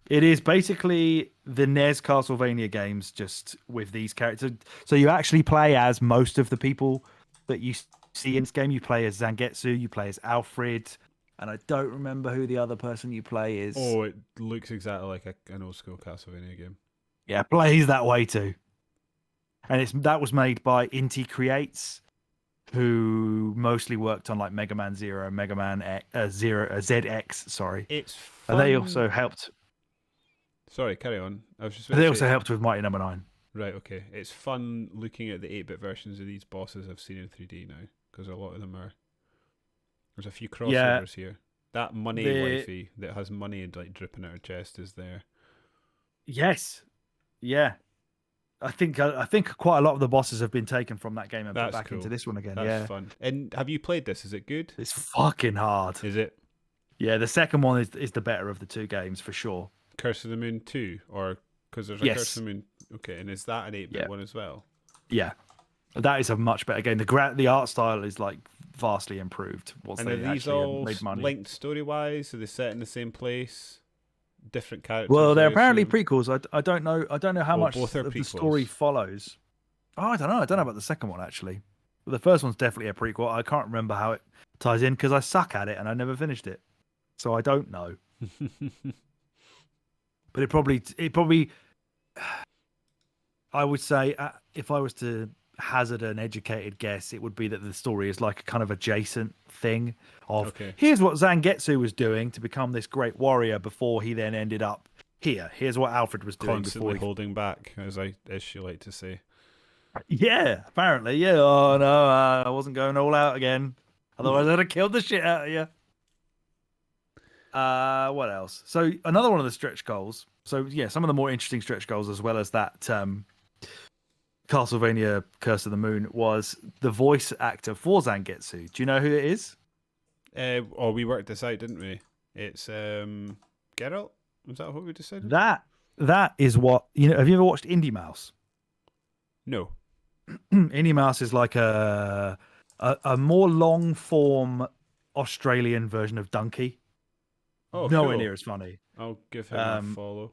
It is basically the NES Castlevania games, just with these characters. So you actually play as most of the people that you see in this game. You play as Zangetsu, you play as Alfred, and I don't remember who the other person you play is. Oh, it looks exactly like an old school Castlevania game. Yeah, plays that way too. And that was made by Inti Creates, who mostly worked on like Mega Man Zero, Mega Man ZX. Sorry, It's fun. and they also helped. Sorry, carry on. I was just. They also helped with Mighty Number 9. Right, okay. It's fun looking at the 8-bit versions of these bosses I've seen in 3D now, because a lot of them are. There's a few crossovers here. That money wifey that has money like dripping out her chest is there. Yes, yeah. I think quite a lot of the bosses have been taken from that game and put back into this one again. That's fun. And have you played this? Is it good? It's fucking hard. Is it? Yeah, the second one is the better of the two games for sure. Curse of the Moon 2, or because there's a Curse of the Moon. Okay, and is that an 8-bit one as well? Yeah, that is a much better game. The art style is like vastly improved. And are these all linked story-wise? Are they set in the same place? Different characters? Well, they're apparently prequels. I don't know. I don't know how much both are of the prequels. story follows. Oh, I don't know. I don't know about the second one actually. But the first one's definitely a prequel. I can't remember how it ties in because I suck at it and I never finished it, so I don't know. But it probably, I would say, if I was to hazard an educated guess, it would be that the story is like a kind of adjacent thing of here's what Zangetsu was doing to become this great warrior before he then ended up here. Here's what Alfred was doing constantly before holding back, as she like to say. Yeah, apparently, yeah. Oh no, I wasn't going all out again. Otherwise, I'd have killed the shit out of you. What else? So another one of the stretch goals. So yeah, some of the more interesting stretch goals, as well as that Castlevania Curse of the Moon, was the voice actor for Zangetsu. Do you know who it is? We worked this out, didn't we? It's Geralt. Was that what we decided? That is what have you ever watched Indie Mouse? No. Indie Mouse is like a more long form Australian version of Donkey. Oh, Nowhere cool. near as funny. I'll give him a follow.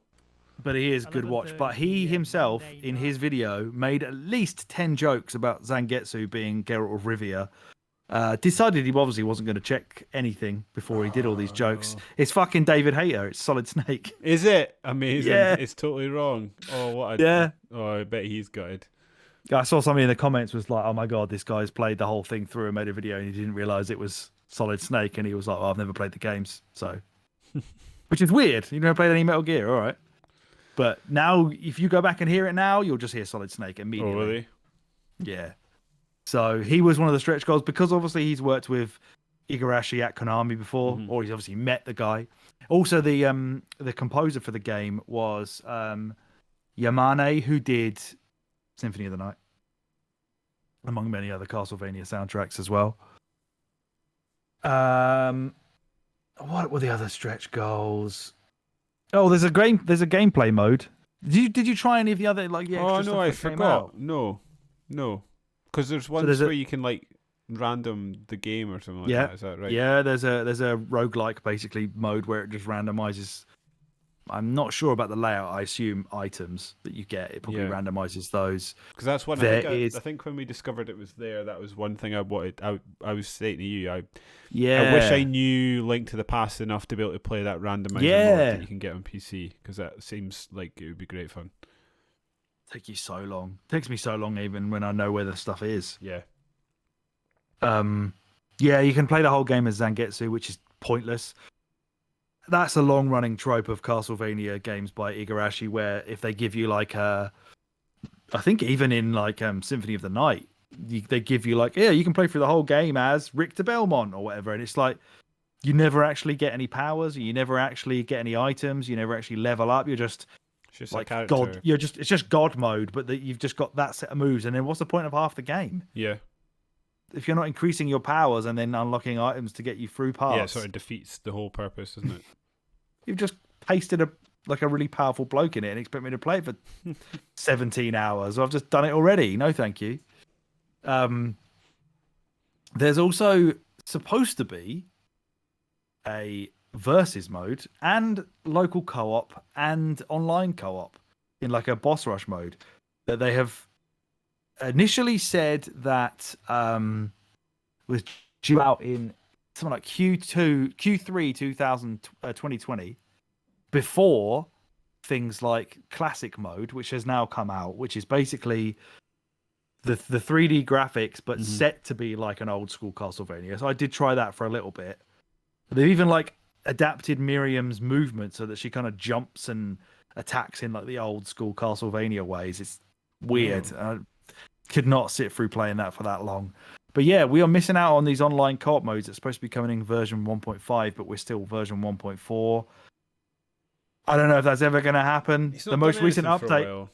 But he is good watch. But he himself, in his video, made at least 10 jokes about Zangetsu being Geralt of Rivia. Decided he obviously wasn't going to check anything before he did all these jokes. It's fucking David Hayter. It's Solid Snake. Is it? Amazing. Yeah. It's totally wrong. Oh, what a... Yeah. Oh, I bet he's gutted. I saw somebody in the comments was like, oh my God, this guy's played the whole thing through and made a video and he didn't realise it was Solid Snake. And he was like, oh, I've never played the games. So, which is weird. You never played any Metal Gear. All right. But now, if you go back and hear it now, you'll just hear Solid Snake immediately. Oh, really? Yeah. So he was one of the stretch goals because obviously he's worked with Igarashi at Konami before, or he's obviously met the guy. Also, the composer for the game was Yamane, who did Symphony of the Night, among many other Castlevania soundtracks as well. What were the other stretch goals? Oh, there's a gameplay mode. Did you try any of the other like? Oh no, I forgot. No, because there's ones where you can like random the game or something like that. Is that right? Yeah, there's a roguelike basically mode where it just randomizes. I'm not sure about the layout. I assume items that you get, it probably randomizes those. Because that's one. I think when we discovered it was there, that was one thing I wanted. I was saying to you, I wish I knew Link to the Past enough to be able to play that randomizer mode that you can get on PC, because that seems like it would be great fun. Takes you so long. Takes me so long even when I know where the stuff is. Yeah. Yeah, you can play the whole game as Zangetsu, which is pointless. That's a long-running trope of Castlevania games by Igarashi, where if they give you like I think even in like Symphony of the Night, they give you like, you can play through the whole game as Richter Belmont or whatever, and it's like you never actually get any powers, you never actually get any items, you never actually level up. You're just like God. It's just God mode, but you've just got that set of moves, and then what's the point of half the game? Yeah. If you're not increasing your powers and then unlocking items to get you through parts, yeah, it sort of defeats the whole purpose, doesn't it? You've just pasted a really powerful bloke in it and expect me to play it for 17 hours. I've just done it already. No, thank you. There's also supposed to be a versus mode and local co-op and online co-op in like a boss rush mode that they have initially said that was due out in something like Q3 2020, before things like classic mode, which has now come out, which is basically the 3D graphics but set to be like an old school Castlevania. So I did try that for a little bit. They've even like adapted Miriam's movement so that she kind of jumps and attacks in like the old school Castlevania ways. It's weird. I could not sit through playing that for that long. But yeah, we are missing out on these online co-op modes. It's supposed to be coming in version 1.5, but we're still version 1.4. I don't know if that's ever going to happen. The most recent update.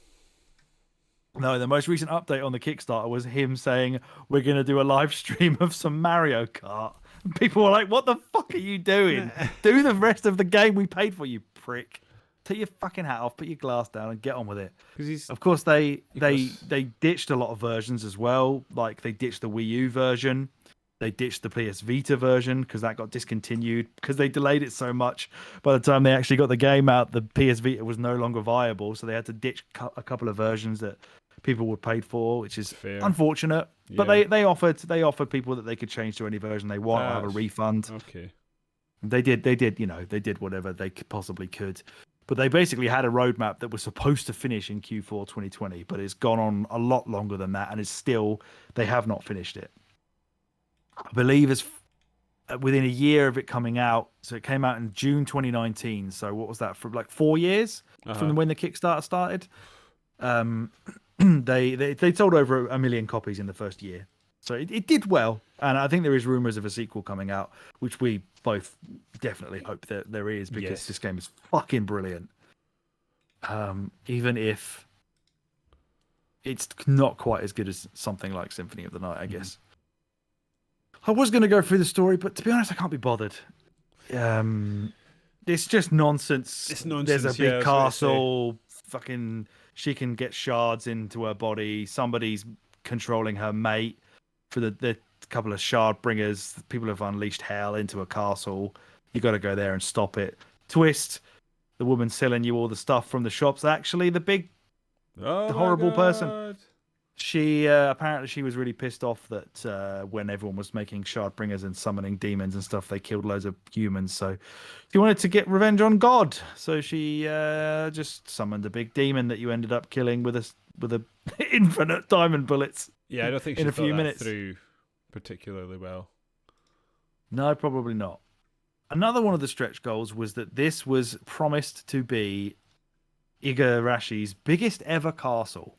No, the most recent update on the Kickstarter was him saying we're going to do a live stream of some Mario Kart. And people were like, "What the fuck are you doing? Do the rest of the game we paid for, you prick. Take your fucking hat off, put your glass down, and get on with it." Of course, they ditched a lot of versions as well. Like they ditched the Wii U version, they ditched the PS Vita version because that got discontinued because they delayed it so much. By the time they actually got the game out, the PS Vita was no longer viable, so they had to ditch a couple of versions that people were paid for, which is unfortunate. But they offered people that they could change to any version they want or have a refund. Okay. They did whatever they possibly could. But they basically had a roadmap that was supposed to finish in Q4 2020, but it's gone on a lot longer than that, and they have not finished it. I believe it's within a year of it coming out. So it came out in June 2019. So what was that, for like 4 years from when the Kickstarter started? They sold over 1 million copies in the first year. So it did well, and I think there is rumors of a sequel coming out, which we both definitely hope that there is, because this game is fucking brilliant. Even if it's not quite as good as something like Symphony of the Night, I guess. I was going to go through the story, but to be honest, I can't be bothered. It's just nonsense. It's nonsense. There's a big castle. Fucking, she can get shards into her body. Somebody's controlling her mate for the couple of shard bringers. People have unleashed hell into a castle. You got to go there and stop it. Twist: the woman selling you all the stuff from the shops. Actually, the horrible person. She apparently she was really pissed off that when everyone was making shard bringers and summoning demons and stuff, they killed loads of humans. So she wanted to get revenge on God. So she just summoned a big demon that you ended up killing with a infinite diamond bullets. Yeah, I don't think she in a thought few that minutes through particularly well. No, probably not. Another one of the stretch goals was that this was promised to be Igarashi's biggest ever castle.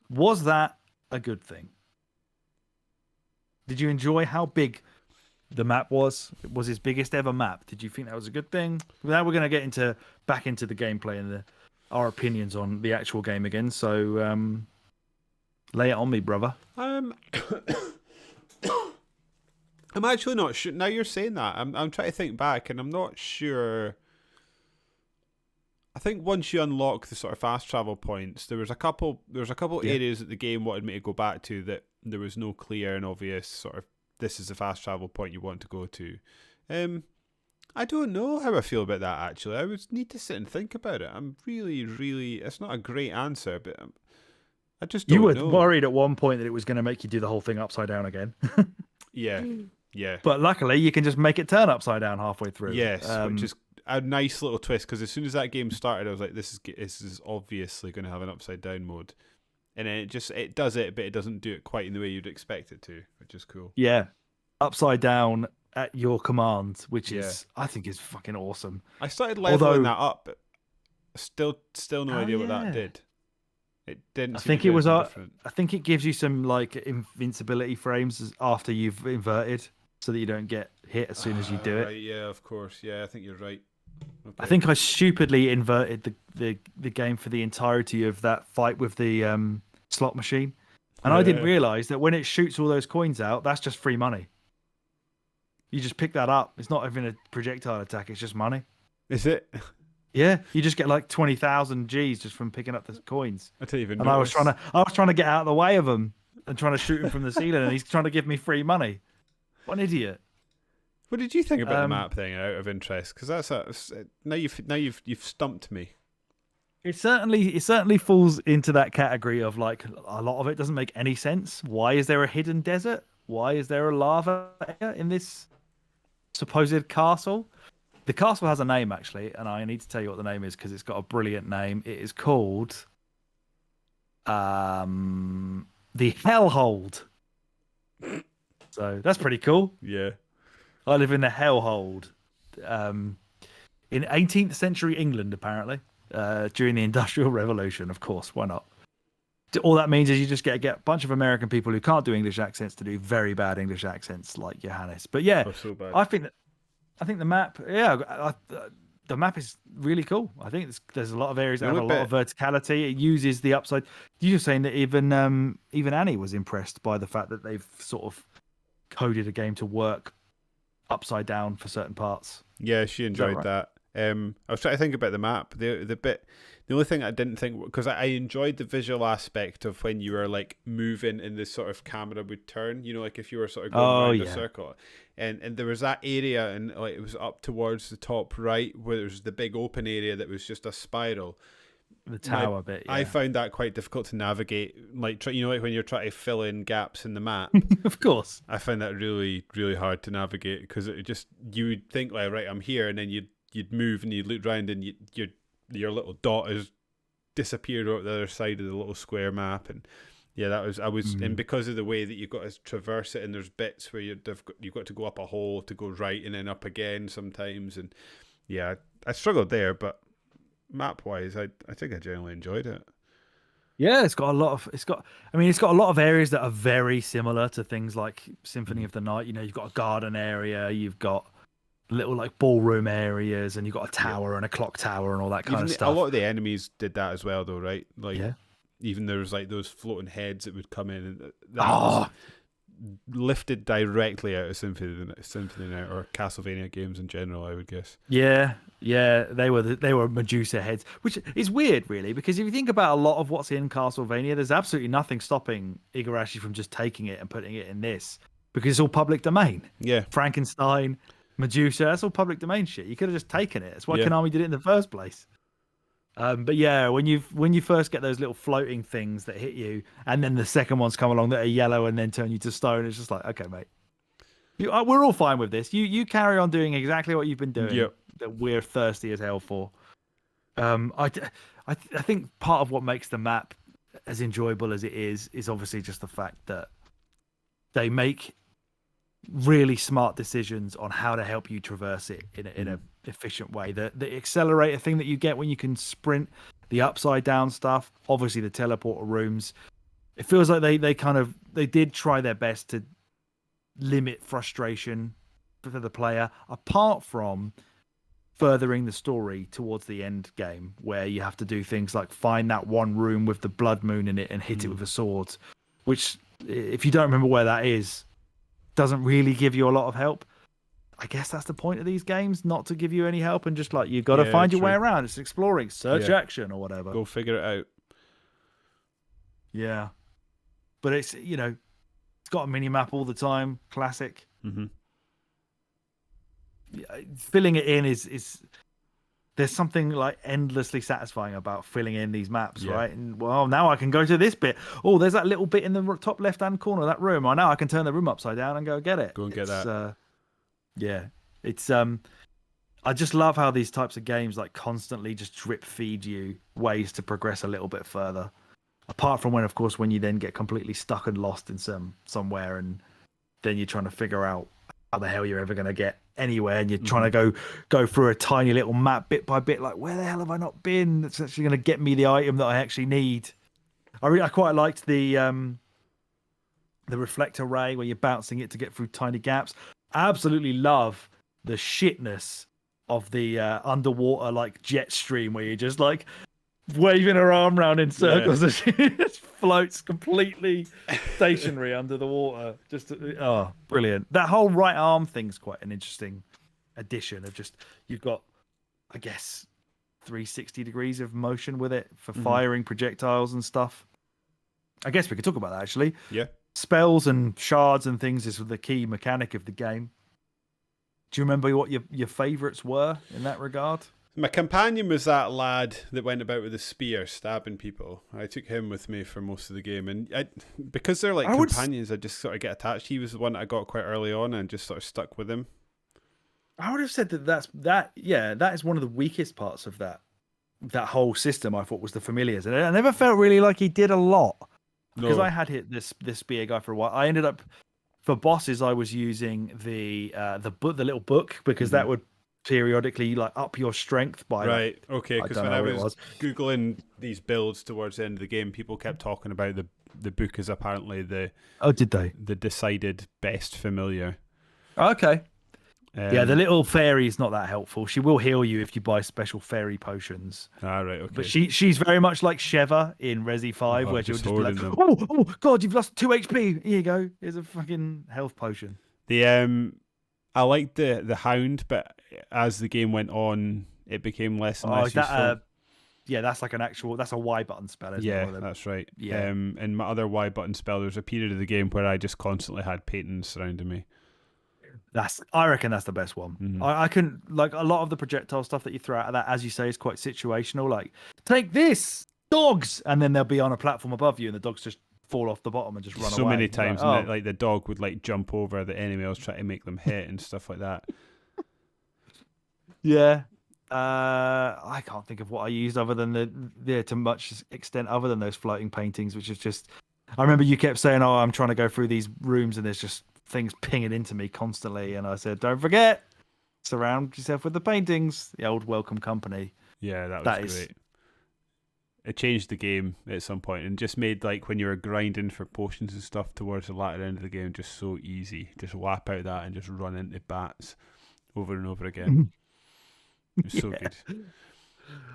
Was that a good thing? Did you enjoy how big the map was? It was his biggest ever map. Did you think that was a good thing? Now we're going to get back into the gameplay and our opinions on the actual game again. So lay it on me, brother. I'm actually not sure. Now you're saying that, I'm trying to think back, and I'm not sure. I think once you unlock the sort of fast travel points, there was a couple areas that the game wanted me to go back to that there was no clear and obvious sort of this is the fast travel point you want to go to. I don't know how I feel about that actually. I would need to sit and think about it. I'm really it's not a great answer, but I just don't know. You were worried at one point that it was going to make you do the whole thing upside down again. Yeah. But luckily you can just make it turn upside down halfway through. Yes, which is a nice little twist, because as soon as that game started, I was like, this is obviously going to have an upside down mode, and then it does it, but it doesn't do it quite in the way you'd expect it to, which is cool. Yeah, upside down at your command, which is I think is fucking awesome. I started leveling that up, but still no idea what that did. It didn't. I think it was. I think it gives you some like invincibility frames after you've inverted, so that you don't get hit as soon as you do it. Right, yeah, of course. Yeah, I think you're right. Okay. I think I stupidly inverted the game for the entirety of that fight with the slot machine, and I didn't realize that when it shoots all those coins out, that's just free money. You just pick that up. It's not even a projectile attack. It's just money. Is it? Yeah, you just get like 20,000 Gs just from picking up the coins. I didn't even. And I was trying to get out of the way of him and trying to shoot him from the ceiling, and he's trying to give me free money. What an idiot! What did you think about the map thing, out of interest? Because now you've stumped me. It certainly falls into that category of like a lot of it doesn't make any sense. Why is there a hidden desert? Why is there a lava area in this supposed castle? The castle has a name actually, and I need to tell you what the name is because it's got a brilliant name. It is called the Hellhold. So that's pretty cool. Yeah. I live in the Hellhold in 18th century England, apparently, during the Industrial Revolution. Of course, why not? All that means is you just get a bunch of American people who can't do English accents to do very bad English accents like Johannes. But yeah, so bad. I think the map, the map is really cool. I think there's a lot of areas that have a lot of verticality. It uses the upside. You were saying that even Annie was impressed by the fact that they've sort of coded a game to work upside down for certain parts. Yeah, she enjoyed that. I was trying to think about the map. The only thing I didn't think, because I enjoyed the visual aspect of when you were like moving and this sort of camera would turn, like if you were sort of going around a circle. And there was that area, and like it was up towards the top right where there was the big open area that was just a spiral. The tower bit. Yeah. I found that quite difficult to navigate. Like like when you're trying to fill in gaps in the map. Of course. I found that really, really hard to navigate because you would think like, right, I'm here, and then you'd move and you'd look around and your little dot has disappeared over the other side of the little square map. And yeah, and because of the way that you've got to traverse it, and there's bits where you've got to go up a hole to go right and then up again sometimes. And yeah, I struggled there, but map wise, I think I generally enjoyed it. Yeah, it's got a lot of areas that are very similar to things like Symphony of the Night. You've got a garden area, you've got little like ballroom areas, and you've got a tower and a clock tower and all that kind of stuff. A lot of the enemies did that as well, though, right? Like, even there was like those floating heads that would come in, and lifted directly out of Symphony now, or Castlevania games in general, I would guess. Yeah, they were Medusa heads, which is weird, really, because if you think about a lot of what's in Castlevania, there's absolutely nothing stopping Igarashi from just taking it and putting it in this, because it's all public domain. Yeah. Frankenstein, Medusa, that's all public domain shit. You could have just taken it. That's why Yeah. Konami did it in the first place. But yeah, when you first get those little floating things that hit you, and then the second ones come along that are yellow and then turn you to stone, it's just like, okay, mate, we're all fine with this. You carry on doing exactly what you've been doing. Yep. That we're thirsty as hell for. I think part of what makes the map as enjoyable as it is obviously just the fact that they make really smart decisions on how to help you traverse it in a efficient way. The accelerator thing that you get when you can sprint, the upside down stuff, obviously the teleporter rooms. It feels like they did try their best to limit frustration for the player, apart from furthering the story towards the end game, where you have to do things like find that one room with the blood moon in it and hit it with a sword, which, if you don't remember where that is, doesn't really give you a lot of help. I guess that's the point of these games, not to give you any help, and just like, you got to find your way around. It's exploring, search action or whatever. Go figure it out. Yeah. But it's, it's got a mini map all the time. Classic. Mm-hmm. Filling it in is there's something like endlessly satisfying about filling in these maps, right? And well, now I can go to this bit. Oh, there's that little bit in the top left hand corner of that room. Oh, now I can turn the room upside down and go get it. Go and get that. It's I just love how these types of games like constantly just drip feed you ways to progress a little bit further. Apart from when you then get completely stuck and lost in somewhere, and then you're trying to figure out how the hell you're ever going to get anywhere, and you're trying to go through a tiny little map bit by bit, like, where the hell have I not been that's actually going to get me the item that I actually need. I quite liked the reflector ray where you're bouncing it to get through tiny gaps. I absolutely love the shitness of the underwater like jet stream where you're just like waving her arm around in circles as she just floats completely stationary under the water. Just brilliant. That whole right arm thing's quite an interesting addition of just, you've got, I guess, 360 degrees of motion with it for firing projectiles and stuff. I guess we could talk about that actually. Yeah. Spells and shards and things is the key mechanic of the game. Do you remember what your favourites were in that regard? My companion was that lad that went about with a spear stabbing people. I took him with me for most of the game, and because they're like companions, I just sort of get attached. He was the one that I got quite early on and just sort of stuck with him. I would have said that is one of the weakest parts of that whole system. I thought was the familiars, and I never felt really like he did a lot because I had hit this spear guy for a while. I ended up, for bosses, I was using the little book, because that would periodically like up your strength by okay, because when I was googling these builds towards the end of the game, people kept talking about the book as apparently the decided best familiar. Okay. The little fairy is not that helpful. She will heal you if you buy special fairy potions. Okay. But she's very much like Sheva in Resi 5, where she'll just be like, oh god, you've lost 2 HP. Here you go. Here's a fucking health potion. I liked the hound, but as the game went on, it became less and less useful. That's like that's a Y button spell, isn't it? Yeah, that's right. Yeah. And my other Y button spell, there's a period of the game where I just constantly had Peytons surrounding me. I reckon that's the best one. Mm-hmm. I can, like, a lot of the projectile stuff that you throw out of that, as you say, is quite situational. Like, take this, dogs, and then they'll be on a platform above you, and the dogs just fall off the bottom and just run away. So many times, like the dog would like jump over the enemy I was trying to make them hit and stuff like that. Yeah. I can't think of what I used other than to much extent other than those floating paintings, which is just, I remember you kept saying, I'm trying to go through these rooms and there's just things pinging into me constantly, and I said, don't forget, surround yourself with the paintings. The old welcome company. Yeah, that was great. It changed the game at some point and just made, like, when you were grinding for potions and stuff towards the latter end of the game, just so easy. Just whap out that and just run into bats over and over again. It was so good.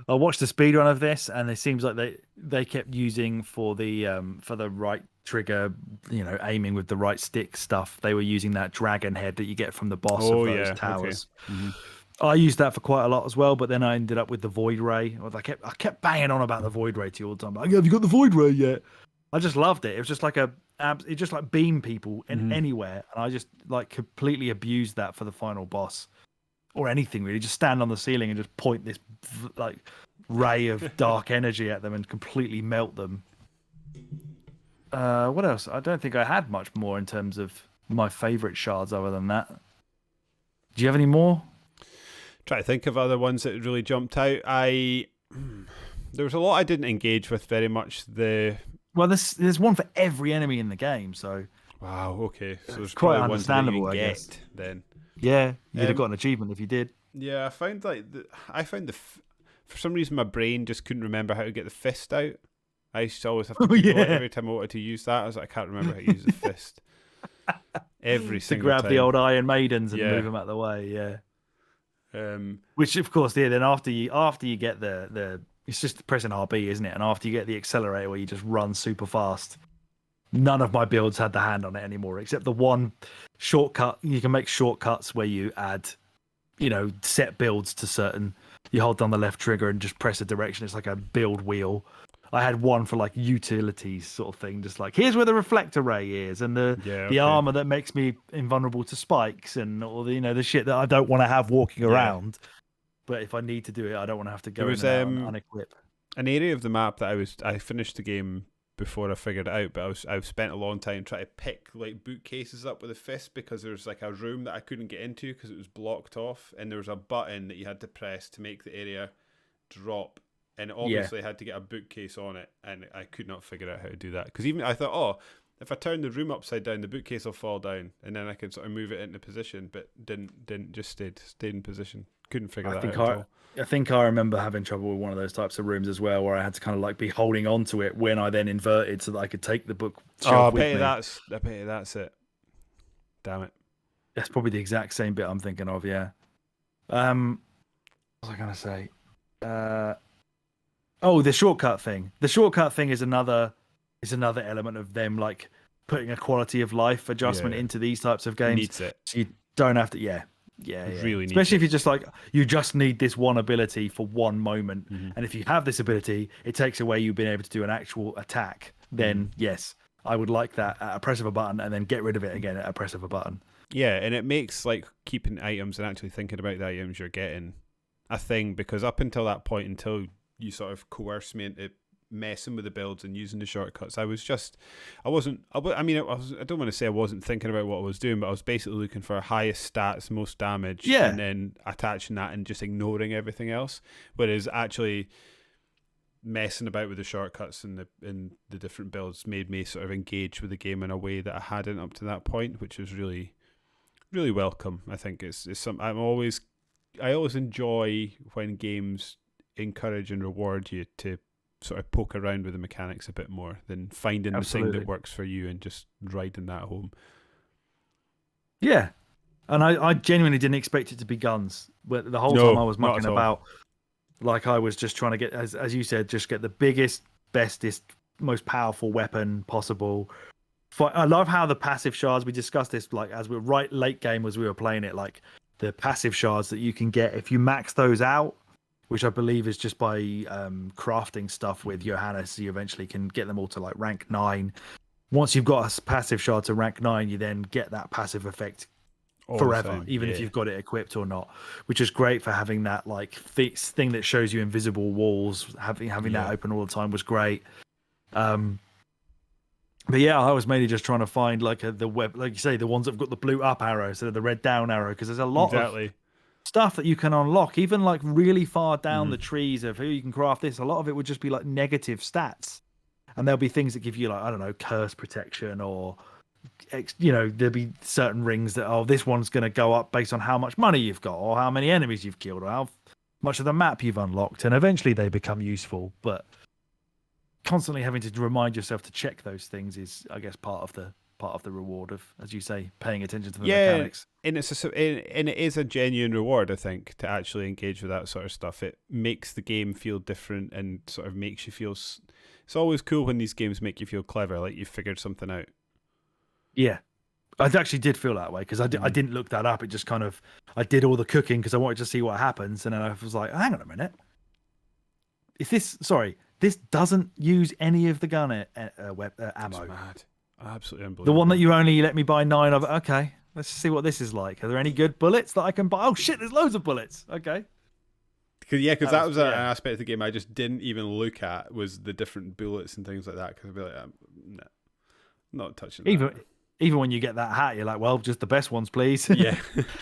I watched the speedrun of this, and it seems like they kept using for the right trigger, aiming with the right stick stuff. They were using that dragon head that you get from the boss of those towers. Okay. I used that for quite a lot as well, but then I ended up with the void ray. I kept banging on about the void ray to you all the time. Like, have you got the void ray yet? I just loved it. It was just like it just like beam people in anywhere, and I just like completely abused that for the final boss, or anything really. Just stand on the ceiling and just point this like ray of dark energy at them and completely melt them. What else? I don't think I had much more in terms of my favorite shards other than that. Do you have any more? Try to think of other ones that really jumped out. There was a lot I didn't engage with very much. Well, there's one for every enemy in the game, so wow, okay, so there's quite probably ones that you understandable, can I get guess. then. Yeah, you'd have got an achievement if you did. Yeah, I found for some reason my brain just couldn't remember how to get the fist out. I used to always have to every time I wanted to use that. I was like, I can't remember how to use the fist. Every single time. To grab the old Iron Maidens and move them out of the way, yeah. Which of course, then after you get the it's just pressing RB, isn't it? And after you get the accelerator where you just run super fast, none of my builds had the hand on it anymore, except the one shortcut. You can make shortcuts where you add, set builds to certain. You hold down the left trigger and just press a direction. It's like a build wheel. I had one for like utilities sort of thing, just like here's where the reflector ray is, and the armor that makes me invulnerable to spikes, and all the the shit that I don't want to have walking around. But if I need to do it, I don't want to have to go in and unequip. An area of the map that I finished the game before I figured it out, but I've spent a long time trying to pick like bookcases up with a fist because there's like a room that I couldn't get into because it was blocked off, and there was a button that you had to press to make the area drop. And it obviously had to get a bookcase on it, and I could not figure out how to do that. Because even I thought, if I turn the room upside down, the bookcase will fall down, and then I can sort of move it into position. But didn't just stayed in position. Couldn't figure that out at all. I think I remember having trouble with one of those types of rooms as well, where I had to kind of like be holding on to it when I then inverted so that I could take the book. I bet you that's it. Damn it. That's probably the exact same bit I'm thinking of. Yeah. What was I gonna say? Oh, the shortcut thing. The shortcut thing is another element of them like putting a quality of life adjustment into these types of games. Needs it. So you don't have to. Yeah. Really. Especially if you're just like you just need this one ability for one moment, and if you have this ability, it takes away you being able to do an actual attack. Then yes, I would like that at a press of a button, and then get rid of it again at a press of a button. Yeah, and it makes like keeping items and actually thinking about the items you're getting a thing, because up until that point, until you sort of coerce me into messing with the builds and using the shortcuts, I don't want to say I wasn't thinking about what I was doing, but I was basically looking for highest stats, most damage, and then attaching that and just ignoring everything else. Whereas actually messing about with the shortcuts and the different builds made me sort of engage with the game in a way that I hadn't up to that point, which was really, really welcome. I think it's something I always enjoy when games encourage and reward you to sort of poke around with the mechanics a bit more than finding the thing that works for you and just riding that home. Yeah, and I genuinely didn't expect it to be guns, but the whole time I was mucking about, like I was just trying to get, as you said, just get the biggest, bestest, most powerful weapon possible. I love how the passive shards, we discussed this like as we were right late game as we were playing it, like the passive shards that you can get if you max those out, which I believe is just by crafting stuff with Johannes, you eventually can get them all to like rank 9. Once you've got a passive shard to rank 9, you then get that passive effect forever, even if you've got it equipped or not, which is great for having that like thing that shows you invisible walls. Having that open all the time was great. But yeah, I was mainly just trying to find like the web, like you say, the ones that've got the blue up arrow instead of the red down arrow, because there's a lot of stuff that you can unlock, even like really far down the trees of who you can craft this. A lot of it would just be like negative stats, and there'll be things that give you like, I don't know, curse protection, or there'll be certain rings that this one's going to go up based on how much money you've got or how many enemies you've killed or how much of the map you've unlocked, and eventually they become useful. But constantly having to remind yourself to check those things is, I guess, part of the reward of, as you say, paying attention to the mechanics. And it is a genuine reward, I think, to actually engage with that sort of stuff. It makes the game feel different and sort of makes you feel It's always cool when these games make you feel clever, like you figured something out. Yeah. I actually did feel that way because I didn't look that up. It just kind of, I did all the cooking because I wanted to see what happens. And then I was like, hang on a minute. This doesn't use any of the gun ammo. It's mad. Absolutely unbelievable. The one that you only let me buy 9 of. Okay, let's see what this is like. Are there any good bullets that I can buy? Oh shit, there's loads of bullets. Okay. Because that was an aspect of the game I just didn't even look at, was the different bullets and things like that. Because I'd be like, no, not touching that. Even when you get that hat, you're like, well, just the best ones, please. Yeah.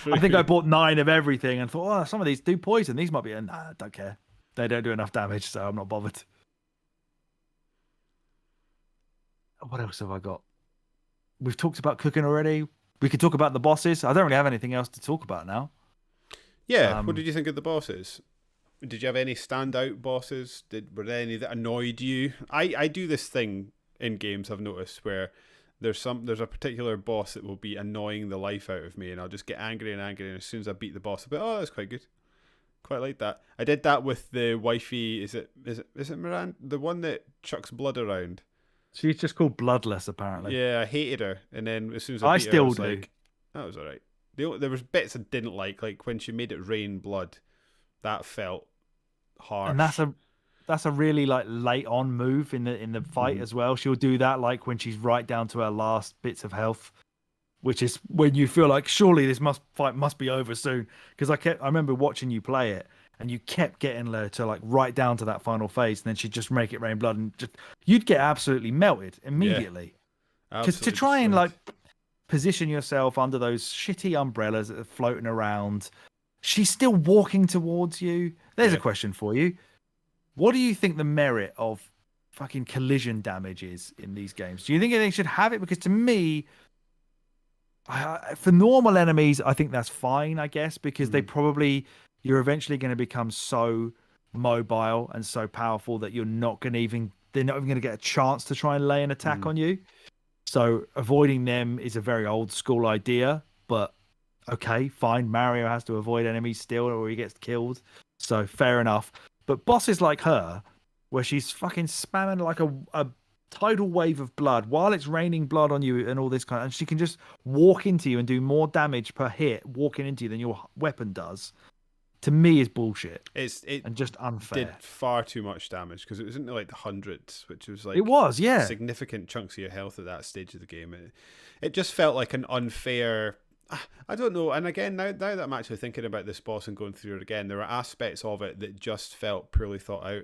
I think I bought 9 of everything and thought, oh, some of these do poison. These might be. Nah, I don't care. They don't do enough damage, so I'm not bothered. What else have I got? We've talked about cooking already. We could talk about the bosses. I don't really have anything else to talk about now. Yeah. What did you think of the bosses? Did you have any standout bosses? Were there any that annoyed you? I do this thing in games, I've noticed, where there's a particular boss that will be annoying the life out of me, and I'll just get angry, and as soon as I beat the boss, I'll be, oh, that's quite good. Quite like that. I did that with the wifey. Is it Miranda? The one that chucks blood around. She's just called Bloodless, apparently. Yeah, I hated her, and then as soon as I beat her, I was do. like, that was alright. There was bits I didn't like when she made it rain blood. That felt harsh. And that's a really like late on move in the fight as well. She'll do that like when she's right down to her last bits of health, which is when you feel like surely this fight must be over soon. Because I remember watching you play it, and you kept getting her to like right down to that final phase, and then she'd just make it rain blood, and you'd get absolutely melted immediately. Because to try and like position yourself under those shitty umbrellas that are floating around, she's still walking towards you. There's a question for you. What do you think the merit of fucking collision damage is in these games? Do you think they should have it? Because to me, for normal enemies, I think that's fine, I guess, because you're eventually going to become so mobile and so powerful that they're not even going to get a chance to try and lay an attack on you. So avoiding them is a very old school idea, but okay, fine. Mario has to avoid enemies still or he gets killed. So fair enough. But bosses like her, where she's fucking spamming like a tidal wave of blood while it's raining blood on you and all this and she can just walk into you and do more damage per hit walking into you than your weapon does, to me is bullshit. And just unfair. Did far too much damage because it was into like the hundreds, which was like significant chunks of your health at that stage of the game. It just felt like an unfair. I don't know. And again, now that I'm actually thinking about this boss and going through it again, there are aspects of it that just felt poorly thought out.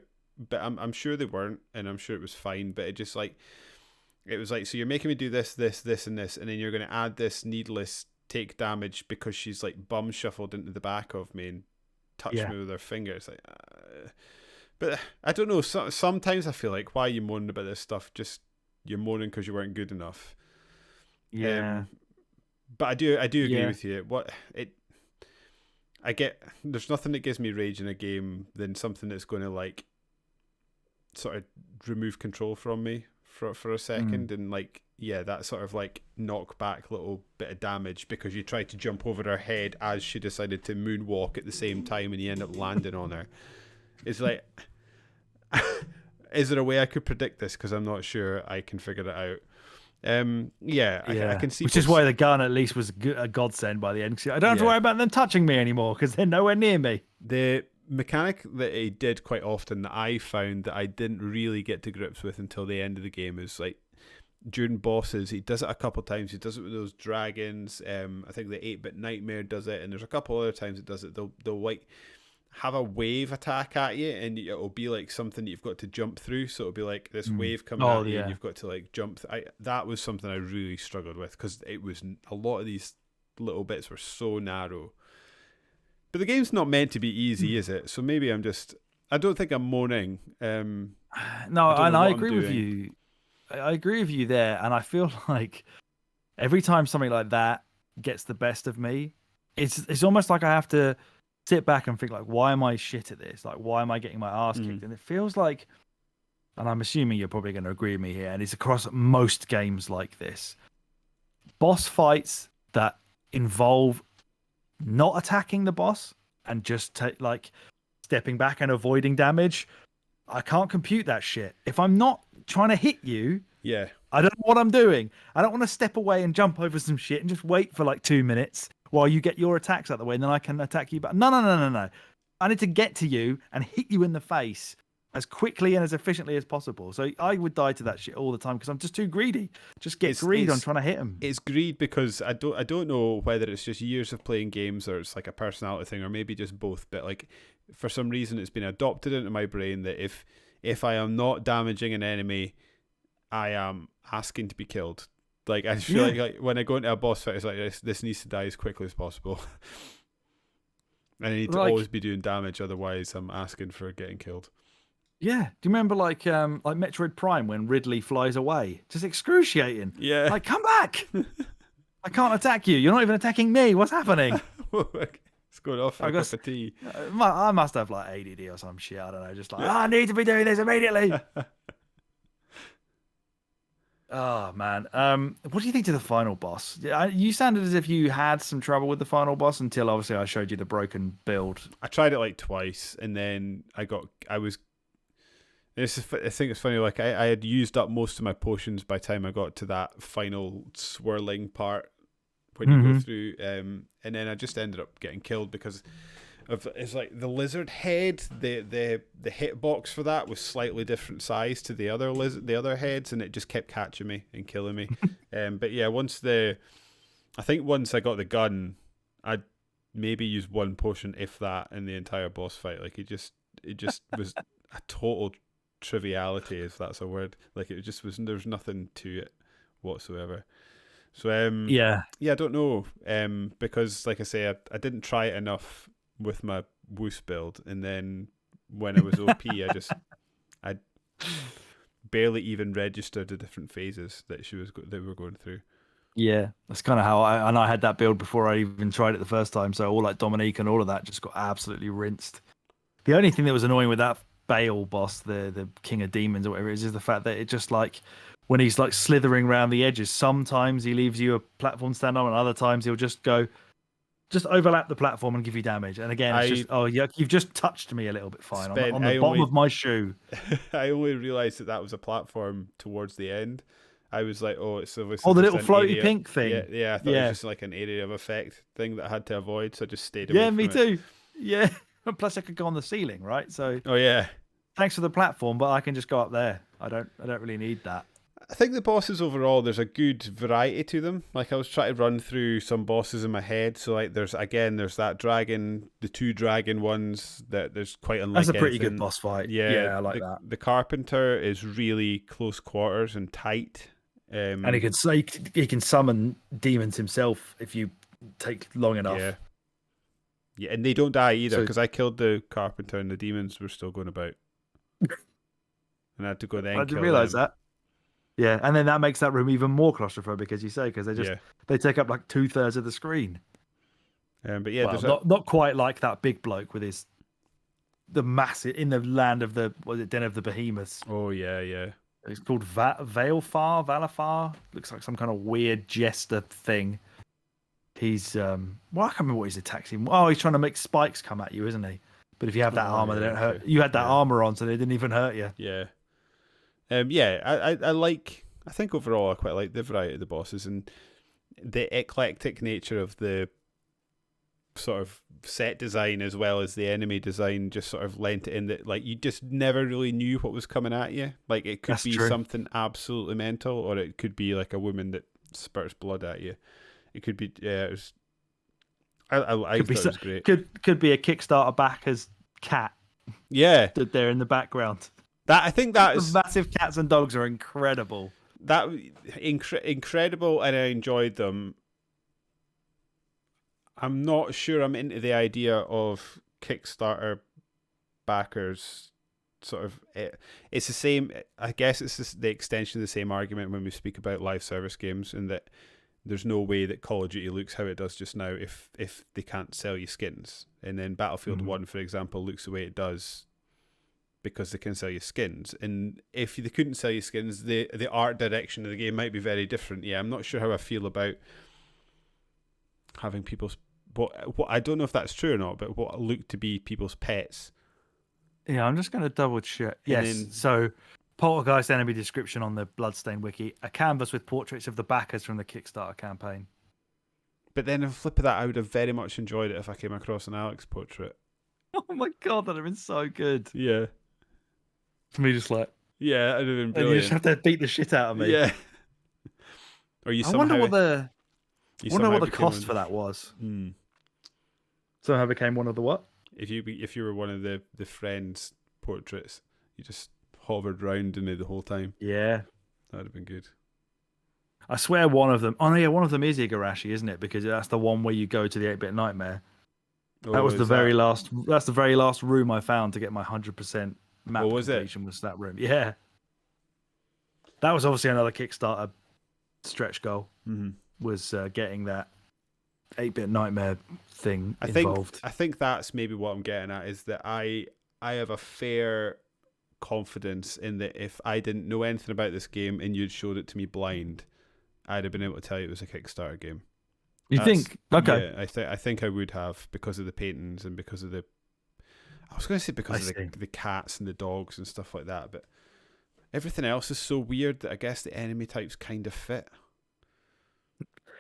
But I'm sure they weren't, and I'm sure it was fine. But it was like, so you're making me do this, and this, and then you're going to add this needless take damage because she's like bum shuffled into the back of me and touched me with her fingers. Like, but I don't know. Sometimes I feel like, why are you moaning about this stuff? Just you're moaning because you weren't good enough. Yeah. But I do agree with you. There's nothing that gives me rage in a game than something that's going to like sort of remove control from me for a second and like that sort of like knock back little bit of damage because you tried to jump over her head as she decided to moonwalk at the same time and you end up landing on her. It's like, is there a way I could predict this? Because I'm not sure I can figure it out. I can see. Which is why the gun at least was a godsend by the end. I don't have to worry about them touching me anymore because they're nowhere near me. The mechanic that he did quite often that I found that I didn't really get to grips with until the end of the game is like during bosses, he does it a couple of times. He does it with those dragons. I think the 8-bit Nightmare does it, and there's a couple other times it does it. They'll like have a wave attack at you, and it'll be like something you've got to jump through. So it'll be like this wave coming at you, and you've got to like jump. That was something I really struggled with because it was a lot of these little bits were so narrow. But the game's not meant to be easy, is it? So maybe I don't think I'm moaning. No, and I agree with you. I agree with you there, and I feel like every time something like that gets the best of me, it's almost like I have to sit back and think like, why am I shit at this? Like, why am I getting my ass kicked? And it feels like, and I'm assuming you're probably going to agree with me here, and it's across most games like this, boss fights that involve not attacking the boss and just like stepping back and avoiding damage I can't compute that shit. If I'm not trying to hit you, Yeah. I don't know what I'm doing. I don't want to step away and jump over some shit and just wait for like 2 minutes while you get your attacks out of the way, and then I can attack you back. No. I need to get to you and hit you in the face as quickly and as efficiently as possible. So I would die to that shit all the time because I'm just too greedy. Just get greed on trying to hit him. It's greed because I don't know whether it's just years of playing games or it's like a personality thing or maybe just both. But like for some reason it's been adopted into my brain that if I am not damaging an enemy, I am asking to be killed. Like I just feel like when I go into a boss fight, it's like this needs to die as quickly as possible. And I need to always be doing damage, otherwise I'm asking for getting killed. Yeah. Do you remember like Metroid Prime when Ridley flies away? Just excruciating. Yeah. Like, come back. I can't attack you. You're not even attacking me. What's happening? It's going off for a cup of tea. I must have like ADD or some shit. I don't know. Just like, I need to be doing this immediately. Oh man, what do you think to the final boss? You sounded as if you had some trouble with the final boss until obviously I showed you the broken build. I tried it like twice, and then I think it's funny. Like I had used up most of my potions by the time I got to that final swirling part when you go through, and then I just ended up getting killed because it's like the lizard head, the hitbox for that was slightly different size to the other heads, and it just kept catching me and killing me. But yeah, once I got the gun, I'd maybe use one potion, if that, in the entire boss fight. Like it just was a total triviality, if that's a word. Like it just was. There's nothing to it whatsoever. So I don't know. Because like I say, I didn't try it enough with my Woos build, and then when I was OP, I barely even registered the different phases that we were going through. Yeah, that's kind of how I had that build before I even tried it the first time. So all like Dominique and all of that just got absolutely rinsed. The only thing that was annoying with that Bale boss, the King of Demons or whatever it is the fact that it just like when he's like slithering around the edges, sometimes he leaves you a platform to stand on, and other times he'll just overlap the platform and give you damage. And again, it's you've just touched me a little bit fine on the bottom of my shoe. I only realised that was a platform towards the end. I was like, it's obviously the little floaty pink thing. Yeah, I thought it was just like an area of effect thing that I had to avoid, so I just stayed away from it. Yeah, me too. Yeah. Plus I could go on the ceiling, right? So thanks for the platform, but I can just go up there. I don't really need that. I think the bosses overall, there's a good variety to them. Like I was trying to run through some bosses in my head. So like there's that dragon, the 2 dragon ones that there's quite unlike. That's a pretty good boss fight. Yeah, I like that. The carpenter is really close quarters and tight. And he can summon demons himself if you take long enough. Yeah, and they don't die either because I killed the carpenter and the demons were still going about. And I had to go then. I didn't realise that. Yeah, and then that makes that room even more claustrophobic, as you say, because they take up like 2/3 of the screen. But yeah, well, not quite like that big bloke with the massive in the land of the Den of the Behemoths. Oh yeah. It's called Valafar. Looks like some kind of weird jester thing. He's I can't remember what he's attacking. Oh, he's trying to make spikes come at you, isn't he? But if you have that armor, they don't hurt. You had that armor on, so they didn't even hurt you. Yeah. I think overall I quite like the variety of the bosses and the eclectic nature of the sort of set design as well as the enemy design just sort of lent it in that like you just never really knew what was coming at you. Like it could be something absolutely mental, or it could be like a woman that spurts blood at you. It could be I thought it was great. Could be a Kickstarter backers cat. Yeah, stood there in the background. I think that is massive cats and dogs are incredible. That incredible, and I enjoyed them. I'm not sure I'm into the idea of Kickstarter backers. Sort of, it's the same. I guess it's the extension of the same argument when we speak about live service games, in that there's no way that Call of Duty looks how it does just now if they can't sell you skins. And then Battlefield 1, for example, looks the way it does because they can sell you skins. And if they couldn't sell you skins, the art direction of the game might be very different. Yeah, I'm not sure how I feel about having people's... What I don't know if that's true or not, but what look to be people's pets Yeah, I'm just going to double check. And Yes. then- So, Poltergeist enemy description on the Bloodstained wiki: a canvas with portraits of the backers from the Kickstarter campaign. But then, on the flip of that, I would have very much enjoyed it if I came across an Alex portrait. Oh my god, that'd have been so good. Yeah. For me, just like, Yeah, that'd have been and brilliant. you just have to beat the shit out of me. Yeah. Or you I somehow... wonder what the you wonder what somehow the became cost for that was. Hmm. Somehow became one of the what? If you were one of the friends' portraits, you just hovered round in it the whole time. Yeah. That'd have been good. I swear one of them. Oh no, yeah, one of them is Igarashi, isn't it? Because that's the one where you go to the 8-bit nightmare. That was the very last. That's the very last room I found to get my 100% map completion. Was that room? Yeah. That was obviously another Kickstarter stretch goal. Mm-hmm. Was getting that 8-bit nightmare thing involved. I think that's maybe what I'm getting at, is that I have a fair confidence in that if I didn't know anything about this game and you'd showed it to me blind, I'd have been able to tell you it was a Kickstarter game. You think? Okay. Yeah, I think I would have, because of the paintings and because of the... I was going to say because of the cats and the dogs and stuff like that, but everything else is so weird that I guess the enemy types kind of fit.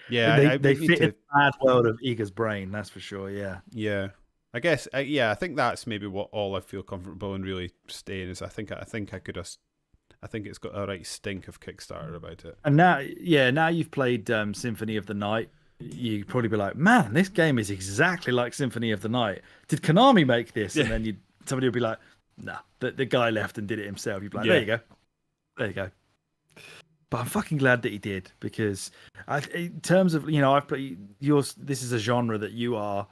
Yeah, they fit in the bad world of Iga's brain, that's for sure. Yeah. Yeah. I guess, I think that's maybe what all I feel comfortable in really staying is. I think it's got a right stink of Kickstarter about it. And now you've played Symphony of the Night. You'd probably be like, man, this game is exactly like Symphony of the Night. Did Konami make this? And then somebody would be like, nah, the guy left and did it himself. You'd be like, there you go. But I'm fucking glad that he did, because in terms of, I've played this is a genre that you are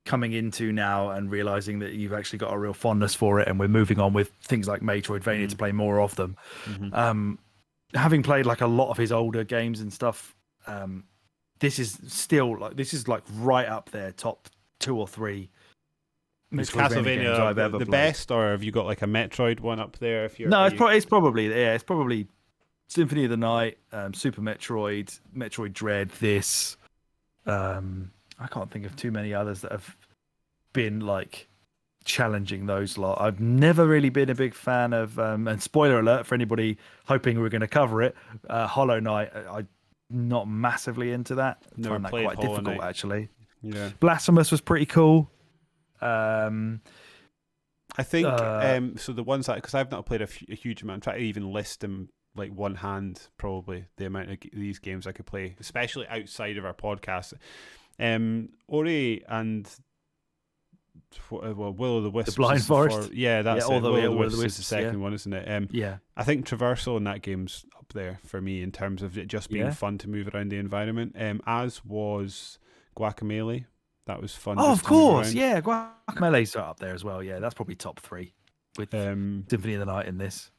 coming into now and realizing that you've actually got a real fondness for it, and we're moving on with things like Metroidvania to play more of them. Mm-hmm. Having played like a lot of his older games and stuff, this is right up there, top 2 or 3. Is Castlevania I've ever the played. best, or have you got like a Metroid one up there? It's probably Symphony of the Night, Super Metroid, Metroid Dread. This, I can't think of too many others that have been like challenging those lot. I've never really been a big fan of, and spoiler alert for anybody hoping we're going to cover it, Hollow Knight. I'm not massively into that. I find that quite difficult, actually. Yeah. Blasphemous was pretty cool. I think so. The ones that, because I've not played a huge amount, I'm trying to even list them like one hand, probably the amount of these games I could play, especially outside of our podcast. Ori and Will o' the Wisps, the Blind Forest. That's it. Will o' the Wisps is the second one, isn't it? Yeah. I think traversal in that game's up there for me in terms of it just being fun to move around the environment. As was Guacamelee. That was fun. Oh, of course, yeah. Guacamelee's up there as well. Yeah, that's probably top 3 with Symphony of the Night in this.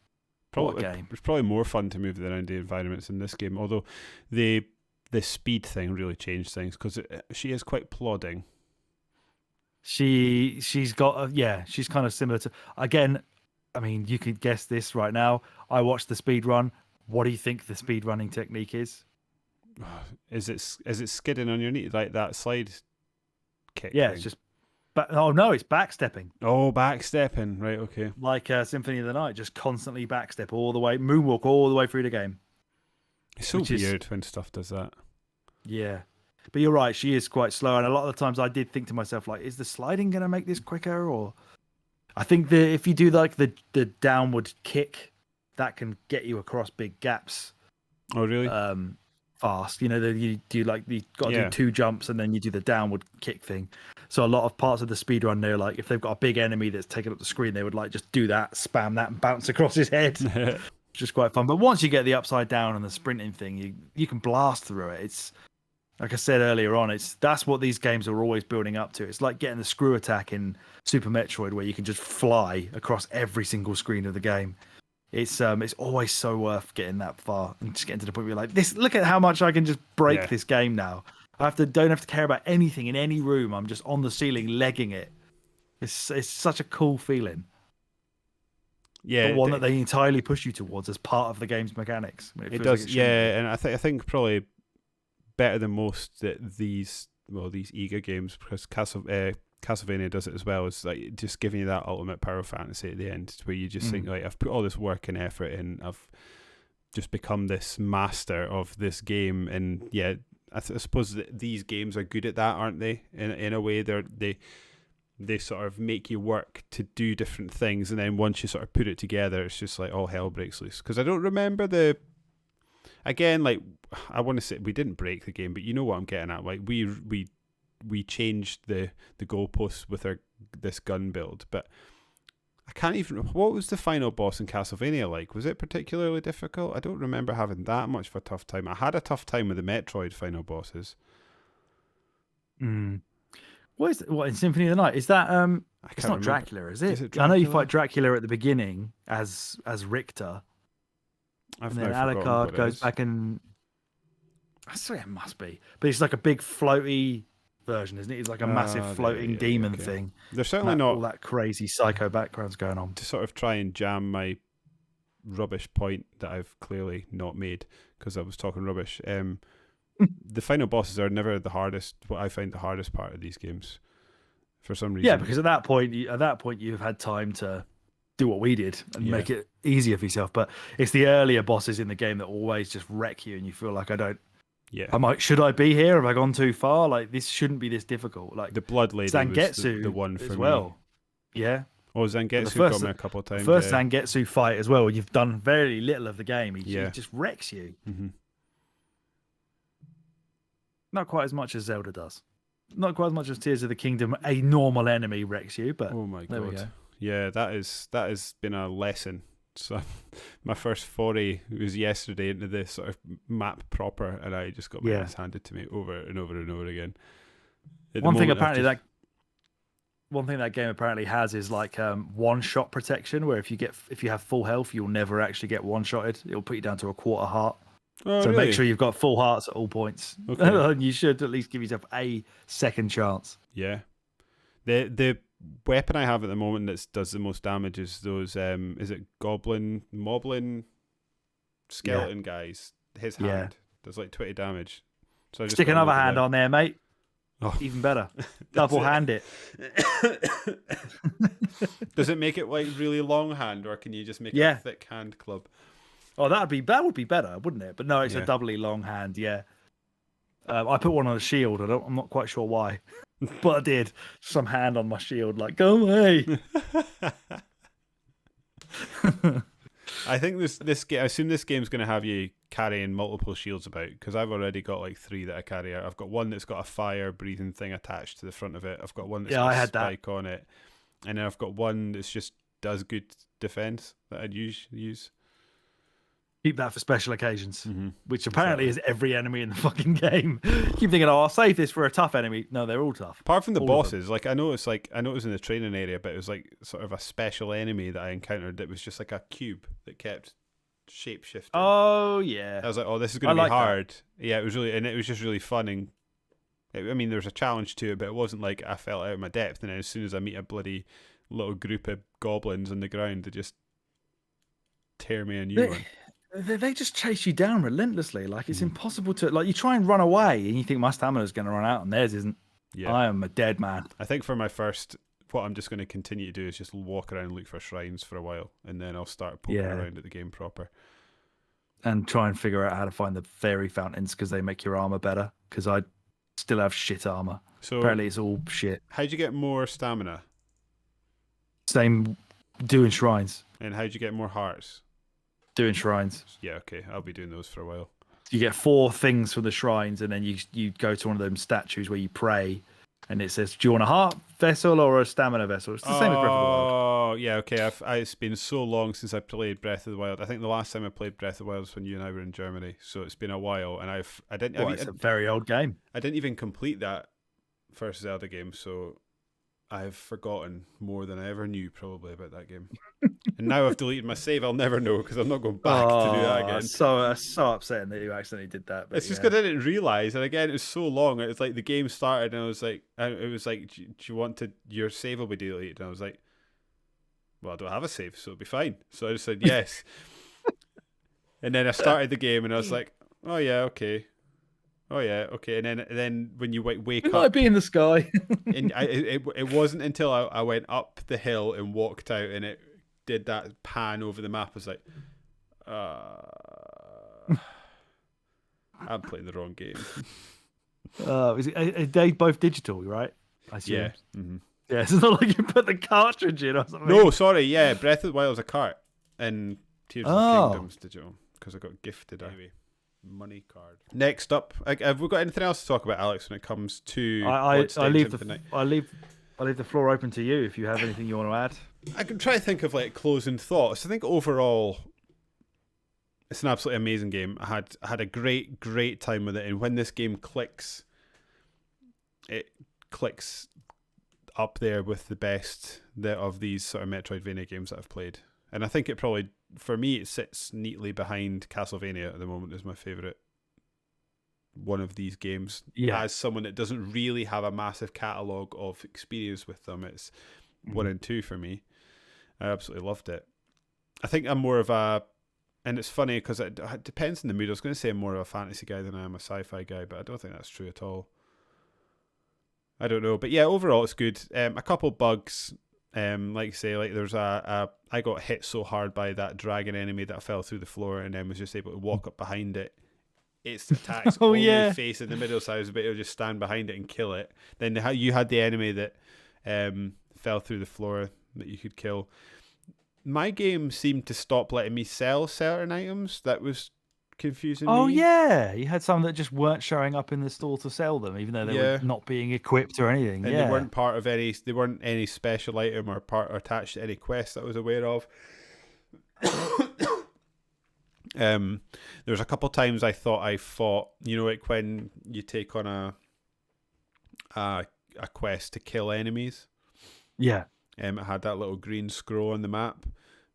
Game. It's probably more fun to move around the environments in this game, although the speed thing really changed things, because she is quite plodding. She's got she's kind of similar to, again, I mean, you could guess this right now. I watched the speed run. What do you think the speed running technique is? Is it skidding on your knee like that slide kick? Yeah, thing? it's just. But oh no, it's backstepping. Oh, backstepping, right? Okay. Like Symphony of the Night, just constantly backstep all the way, moonwalk all the way through the game. It's so weird when stuff does that. Yeah, but you're right. She is quite slow, and a lot of the times I did think to myself, like, is the sliding going to make this quicker? Or I think if you do like the downward kick, that can get you across big gaps. Oh, really? Fast. You do like you got to do 2 jumps and then you do the downward kick thing. So a lot of parts of the speedrun, they're like, if they've got a big enemy that's taken up the screen, they would like just do that, spam that, and bounce across his head. Which is quite fun. But once you get the upside down and the sprinting thing, you can blast through it. It's like I said earlier on, that's what these games are always building up to. It's like getting the screw attack in Super Metroid, where you can just fly across every single screen of the game. It's always so worth getting that far and just getting to the point where you're like, this. Look at how much I can just break this game now. Don't have to care about anything in any room. I'm just on the ceiling legging it. It's such a cool feeling. Yeah, but one that they entirely push you towards as part of the game's mechanics. It does, like and I think probably better than most that these IGA games, because Castlevania does it as well. It's like just giving you that ultimate power fantasy at the end, where you just think, like, I've put all this work and effort in, I've just become this master of this game, and yeah, I suppose that these games are good at that, aren't they? In a way, they sort of make you work to do different things, and then once you sort of put it together, it's just like all hell breaks loose. Because I don't remember again, like, I want to say we didn't break the game, but you know what I'm getting at. Like, we changed the goalposts with this gun build, but I can't even. What was the final boss in Castlevania like? Was it particularly difficult? I don't remember having that much of a tough time. I had a tough time with the Metroid final bosses. What in Symphony of the Night? Is that it's not remember. Dracula, is it? Is it I know you Dracula? fight Dracula at the beginning as Richter. I've And then now forgotten Alucard what it goes is. back and I swear it must be. But it's like a big floaty version, isn't it? It's like a massive floating demon thing. There's certainly And not all that crazy psycho background's going on. to sort of try and jam my rubbish point that I've clearly not made because I was talking rubbish. The final bosses are never the hardest. What I find the hardest part of these games, for some reason. Yeah, because at that point you've had time to do what we did and make it easier for yourself. But it's the earlier bosses in the game that always just wreck you, and you feel like should I be here? Have I gone too far? Like, this shouldn't be this difficult. Like the Blood Lady Zangetsu was the one for as me. well. Yeah. Oh, Zangetsu got me a couple of times. The first Zangetsu fight as well. You've done very little of the game. He just wrecks you. Mm-hmm. Not quite as much as Zelda does. Not quite as much as Tears of the Kingdom. A normal enemy wrecks you, but oh my there we god. go. Yeah, that has been a lesson. So my first foray was yesterday into this sort of map proper, and I just got my ass handed to me over and over and over again. One thing that game apparently has is like one shot protection, where if you have full health, you'll never actually get one shotted. It'll put you down to a quarter heart. Oh, so really? make sure you've got full hearts at all points. Okay. You should at least give yourself a second chance. Yeah. The weapon I have at the moment that does the most damage is those is it moblin skeleton guys. His hand does like 20 damage. So I just stick another hand on there, mate. Oh. Even better. Double hand it. Does it make it like really long hand, or can you just make a thick hand club? Oh, that would be better, wouldn't it? But no, it's a doubly long hand. Yeah. I put one on a shield. I'm not quite sure why, but I did. Some hand on my shield, like, go away. I think this game. I assume this game's going to have you carrying multiple shields about, because I've already got like 3 that I carry out. I've got one that's got a fire breathing thing attached to the front of it. I've got one that's got a spike on it, and then I've got one that's just does good defense that I'd use. Keep that for special occasions, which apparently is every enemy in the fucking game. Keep thinking, I'll save this for a tough enemy. No, they're all tough. Apart from the bosses, like I know it was in the training area, but it was like sort of a special enemy that I encountered that was just like a cube that kept shape shifting. Oh yeah. I was like, oh, this is going to be hard. That. Yeah, it was just really fun, and I mean, there was a challenge to it, but it wasn't like I fell out of my depth. And then as soon as I meet a bloody little group of goblins on the ground, they just tear me a new one. They just chase you down relentlessly. Like, it's impossible to, like, you try and run away and you think my stamina's going to run out and theirs isn't. Yeah. I am a dead man. I think for my first, what I'm just going to continue to do is just walk around and look for shrines for a while, and then I'll start poking around at the game proper. And try and figure out how to find the fairy fountains, because they make your armor better, because I still have shit armor. So apparently it's all shit. How'd you get more stamina? Same, doing shrines. And how'd you get more hearts? Doing shrines. Yeah, okay. I'll be doing those for a while. You get 4 things from the shrines, and then you go to one of them statues where you pray, and it says, do you want a heart vessel or a stamina vessel? It's the same as Breath of the Wild. Oh, yeah, okay. It's been so long since I played Breath of the Wild. I think the last time I played Breath of the Wild was when you and I were in Germany, so it's been a while, and it's a very old game. I didn't even complete that first Zelda game, so I've forgotten more than I ever knew probably about that game. And now I've deleted my save. I'll never know, because I'm not going back to do that again. So upsetting that you accidentally did that. But it's just because I didn't realise. And again, it was so long. It's like the game started and it was like, do you want to, your save will be deleted? And I was like, well, I don't have a save, so it'll be fine. So I just said yes. And then I started the game and I was like, oh yeah, okay. Oh yeah, okay. And then when you wake It up, might be in the sky. and it wasn't until I went up the hill and walked out, and it did that pan over the map. I was like, I'm playing the wrong game. Are they both digital, right? I assume. Yeah. Mm-hmm. Yeah, it's not like you put the cartridge in or something. No, sorry. Yeah, Breath of the Wild was a cart, and Tears of the Kingdom's digital because I got gifted a money card. Next up, have we got anything else to talk about, Alex? When it comes to I leave Symphony? I leave the floor open to you if you have anything you want to add. I can try to think of like closing thoughts. I think overall, it's an absolutely amazing game. I had a great time with it, and when this game clicks, it clicks up there with the best of these sort of Metroidvania games that I've played. And I think it probably, for me, it sits neatly behind Castlevania at the moment as my favourite one of these games. Yeah. As someone that doesn't really have a massive catalogue of experience with them, it's 1 and 2 for me. I absolutely loved it. I think I'm more of a, and it's funny because it depends on the mood. I was going to say I'm more of a fantasy guy than I am a sci-fi guy, but I don't think that's true at all. I don't know, but yeah, overall it's good. A couple bugs, like you say, like there's I got hit so hard by that dragon enemy that I fell through the floor and then was just able to walk up behind it. Its attacks only face in the middle, so I was able to just stand behind it and kill it. Then you had the enemy that fell through the floor that you could kill. My game seemed to stop letting me sell certain items. That was confusing me. Oh yeah, you had some that just weren't showing up in the store to sell them, even though they were not being equipped or anything. And they weren't part of any. They weren't any special item or part or attached to any quest that I was aware of. There was a couple times I thought I fought. You know, like when you take on a quest to kill enemies. Yeah. It had that little green scroll on the map.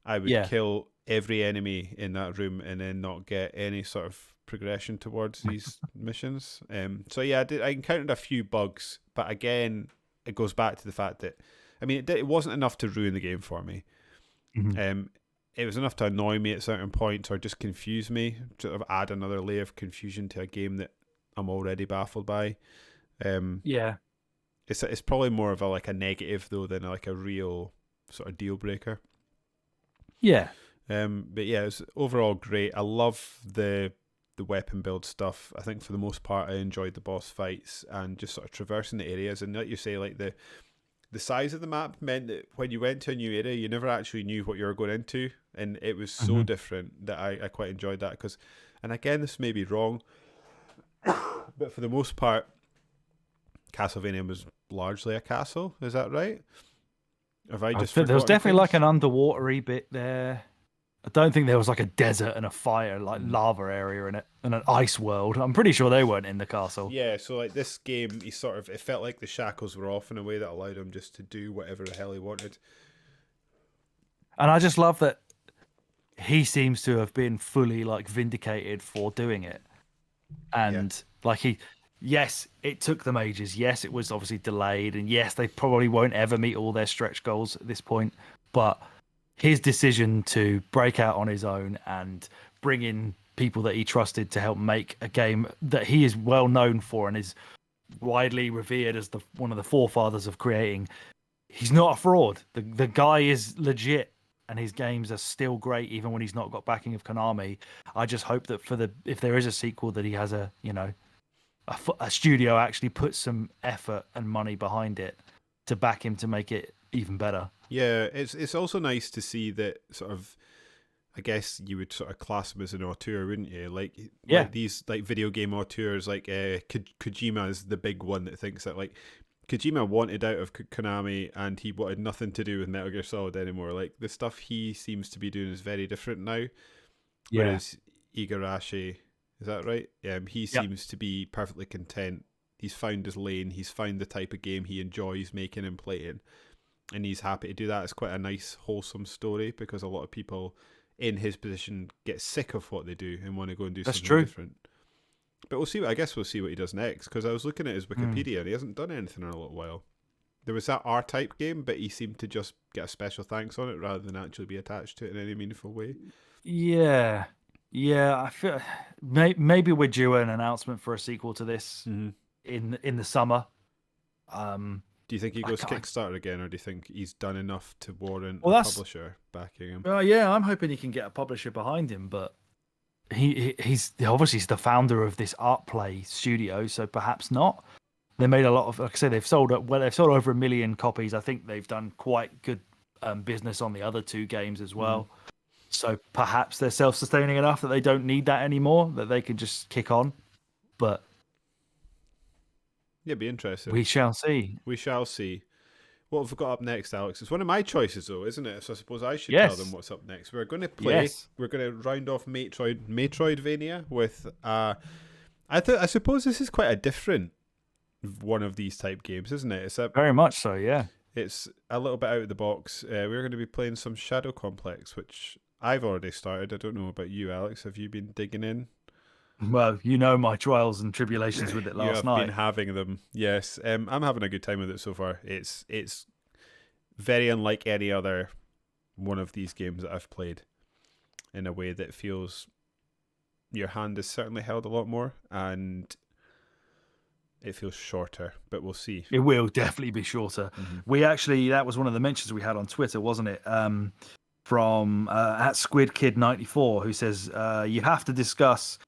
I would kill every enemy in that room and then not get any sort of progression towards these missions. So yeah, I encountered a few bugs, but again, it goes back to the fact that, I mean, it wasn't enough to ruin the game for me. Mm-hmm. It was enough to annoy me at certain points or just confuse me, sort of add another layer of confusion to a game that I'm already baffled by. It's probably more of a negative though than like a real sort of deal breaker. Yeah. But yeah, it's overall great. I love the weapon build stuff. I think for the most part I enjoyed the boss fights and just sort of traversing the areas. And like you say, like the size of the map meant that when you went to a new area, you never actually knew what you were going into, and it was so different that I quite enjoyed that. Because, and again, this may be wrong, but for the most part, Castlevania was largely a castle. Is that right? Have I just? There was definitely like an underwatery bit there. I don't think there was like a desert and a fire, like lava area in it, and an ice world. I'm pretty sure they weren't in the castle. Yeah, so like this game, it felt like the shackles were off in a way that allowed him just to do whatever the hell he wanted. And I just love that he seems to have been fully like vindicated for doing it. And yes, it took them ages. Yes, it was obviously delayed, and yes, they probably won't ever meet all their stretch goals at this point, but his decision to break out on his own and bring in people that he trusted to help make a game that he is well known for and is widely revered as one of the forefathers of creating. He's not a fraud. The guy is legit, and his games are still great even when he's not got backing of Konami. I just hope that if there is a sequel, that he has a studio actually puts some effort and money behind it to back him to make it even better. Yeah, it's also nice to see that sort of, I guess you would sort of class him as an auteur, wouldn't you? Like these like video game auteurs, like Kojima is the big one that thinks that like Kojima wanted out of Konami and he wanted nothing to do with Metal Gear Solid anymore. Like the stuff he seems to be doing is very different now. Yeah. Whereas Igarashi, is that right? He seems to be perfectly content. He's found his lane. He's found the type of game he enjoys making and playing. And he's happy to do that. It's quite a nice, wholesome story because a lot of people in his position get sick of what they do and want to go and do something different. But we'll see. I guess we'll see what he does next, because I was looking at his Wikipedia and he hasn't done anything in a little while. There was that R-Type game, but he seemed to just get a special thanks on it rather than actually be attached to it in any meaningful way. Yeah. Yeah, I feel maybe we're due an announcement for a sequel to this in the summer. Do you think he I goes can't- Kickstarter again, or do you think he's done enough to warrant Well, a that's- publisher backing him? Yeah, I'm hoping he can get a publisher behind him, but he's obviously he's the founder of this art play studio, so perhaps not. They made a lot of, like I said, they've sold over 1 million copies. I think they've done quite good business on the other two games as well. So perhaps they're self-sustaining enough that they don't need that anymore, that they can just kick on. But Yeah, it'd be interesting. we shall see. We shall see. What have we got up next, Alex? It's one of my choices, though, isn't it? So I suppose I should tell them what's up next. We're going to play. Yes. We're going to round off Metroidvania with. I suppose this is quite a different one of these type games, isn't it? Very much so. Yeah. It's a little bit out of the box. We're going to be playing some Shadow Complex, which I've already started. I don't know about you, Alex. Have you been digging in? Well, you know my trials and tribulations with it last you have night. been having them, yes. I'm having a good time with it so far. It's very unlike any other one of these games that I've played, in a way that feels your hand is certainly held a lot more, and it feels shorter, but we'll see. It will definitely be shorter. We actually, that was one of the mentions we had on Twitter, wasn't it? From at SquidKid94, who says you have to discuss.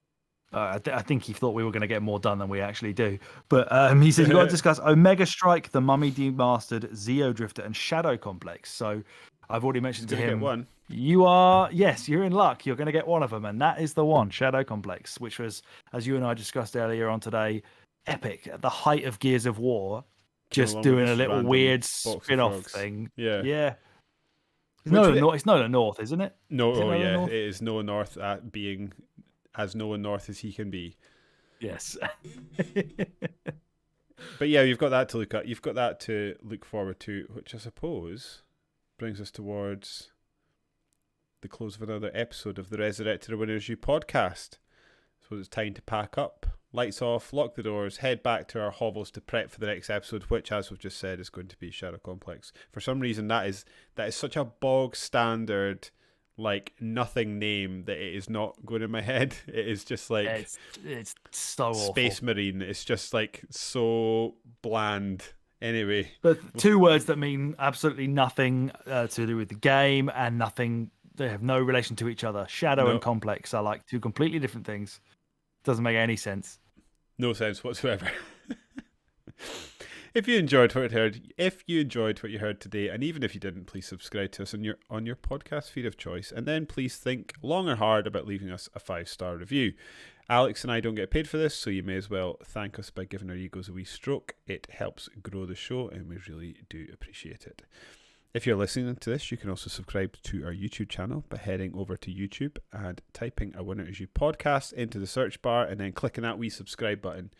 I think he thought we were going to get more done than we actually do. But he said you've got to discuss Omega Strike, The Mummy Demastered, Zeo Drifter, and Shadow Complex. So I've already mentioned to him, get one. You're in luck. You're going to get one of them. And that is the one, Shadow Complex, which was, as you and I discussed earlier on today, epic. At the height of Gears of War, just doing a little weird spin-off thing. Yeah. It's Nolan North, isn't it? No, North? it is Noah North at being as Noah North as he can be. Yes. But yeah, you've got that to look at. You've got that to look forward to, which I suppose brings us towards the close of another episode of the Resurrected Winners You podcast. So it's time to pack up, lights off, lock the doors, head back to our hovels to prep for the next episode, which, as we've just said, is going to be Shadow Complex. For some reason, that is such a bog standard, like nothing name that it is not going in my head. It is just like it's so awful. Space Marine. It's just like so bland. Anyway, but two words that mean absolutely nothing to do with the game and nothing. They have no relation to each other. Shadow and Complex are like two completely different things. Doesn't make any sense. No sense whatsoever. If you enjoyed what you heard today, and even if you didn't, please subscribe to us on your podcast feed of choice, and then please think long or hard about leaving us a 5-star review. Alex and I don't get paid for this, so you may as well thank us by giving our egos a wee stroke. It helps grow the show, and we really do appreciate it. If you're listening to this, you can also subscribe to our YouTube channel by heading over to YouTube and typing A Winner Is You podcast into the search bar and then clicking that wee subscribe button.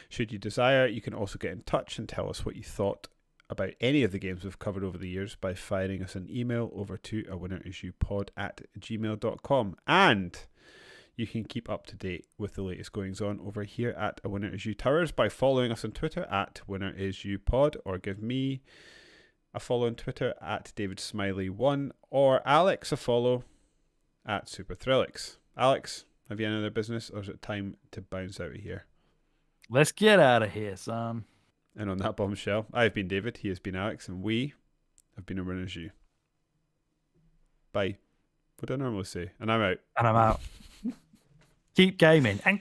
Should you desire, you can also get in touch and tell us what you thought about any of the games we've covered over the years by firing us an email over to awinnerisyoupod@gmail.com. And you can keep up to date with the latest goings on over here at A Winner Is You Towers by following us on Twitter at WinnerIsYouPod, or give me a follow on Twitter at DavidSmiley1, or Alex a follow at SuperThrillix. Alex, have you any other business, or is it time to bounce out of here? Let's get out of here, son. And on that bombshell, I've been David, he has been Alex, and we have been A Winner Is You. Bye. What do I normally say? And I'm out. And I'm out. Keep gaming and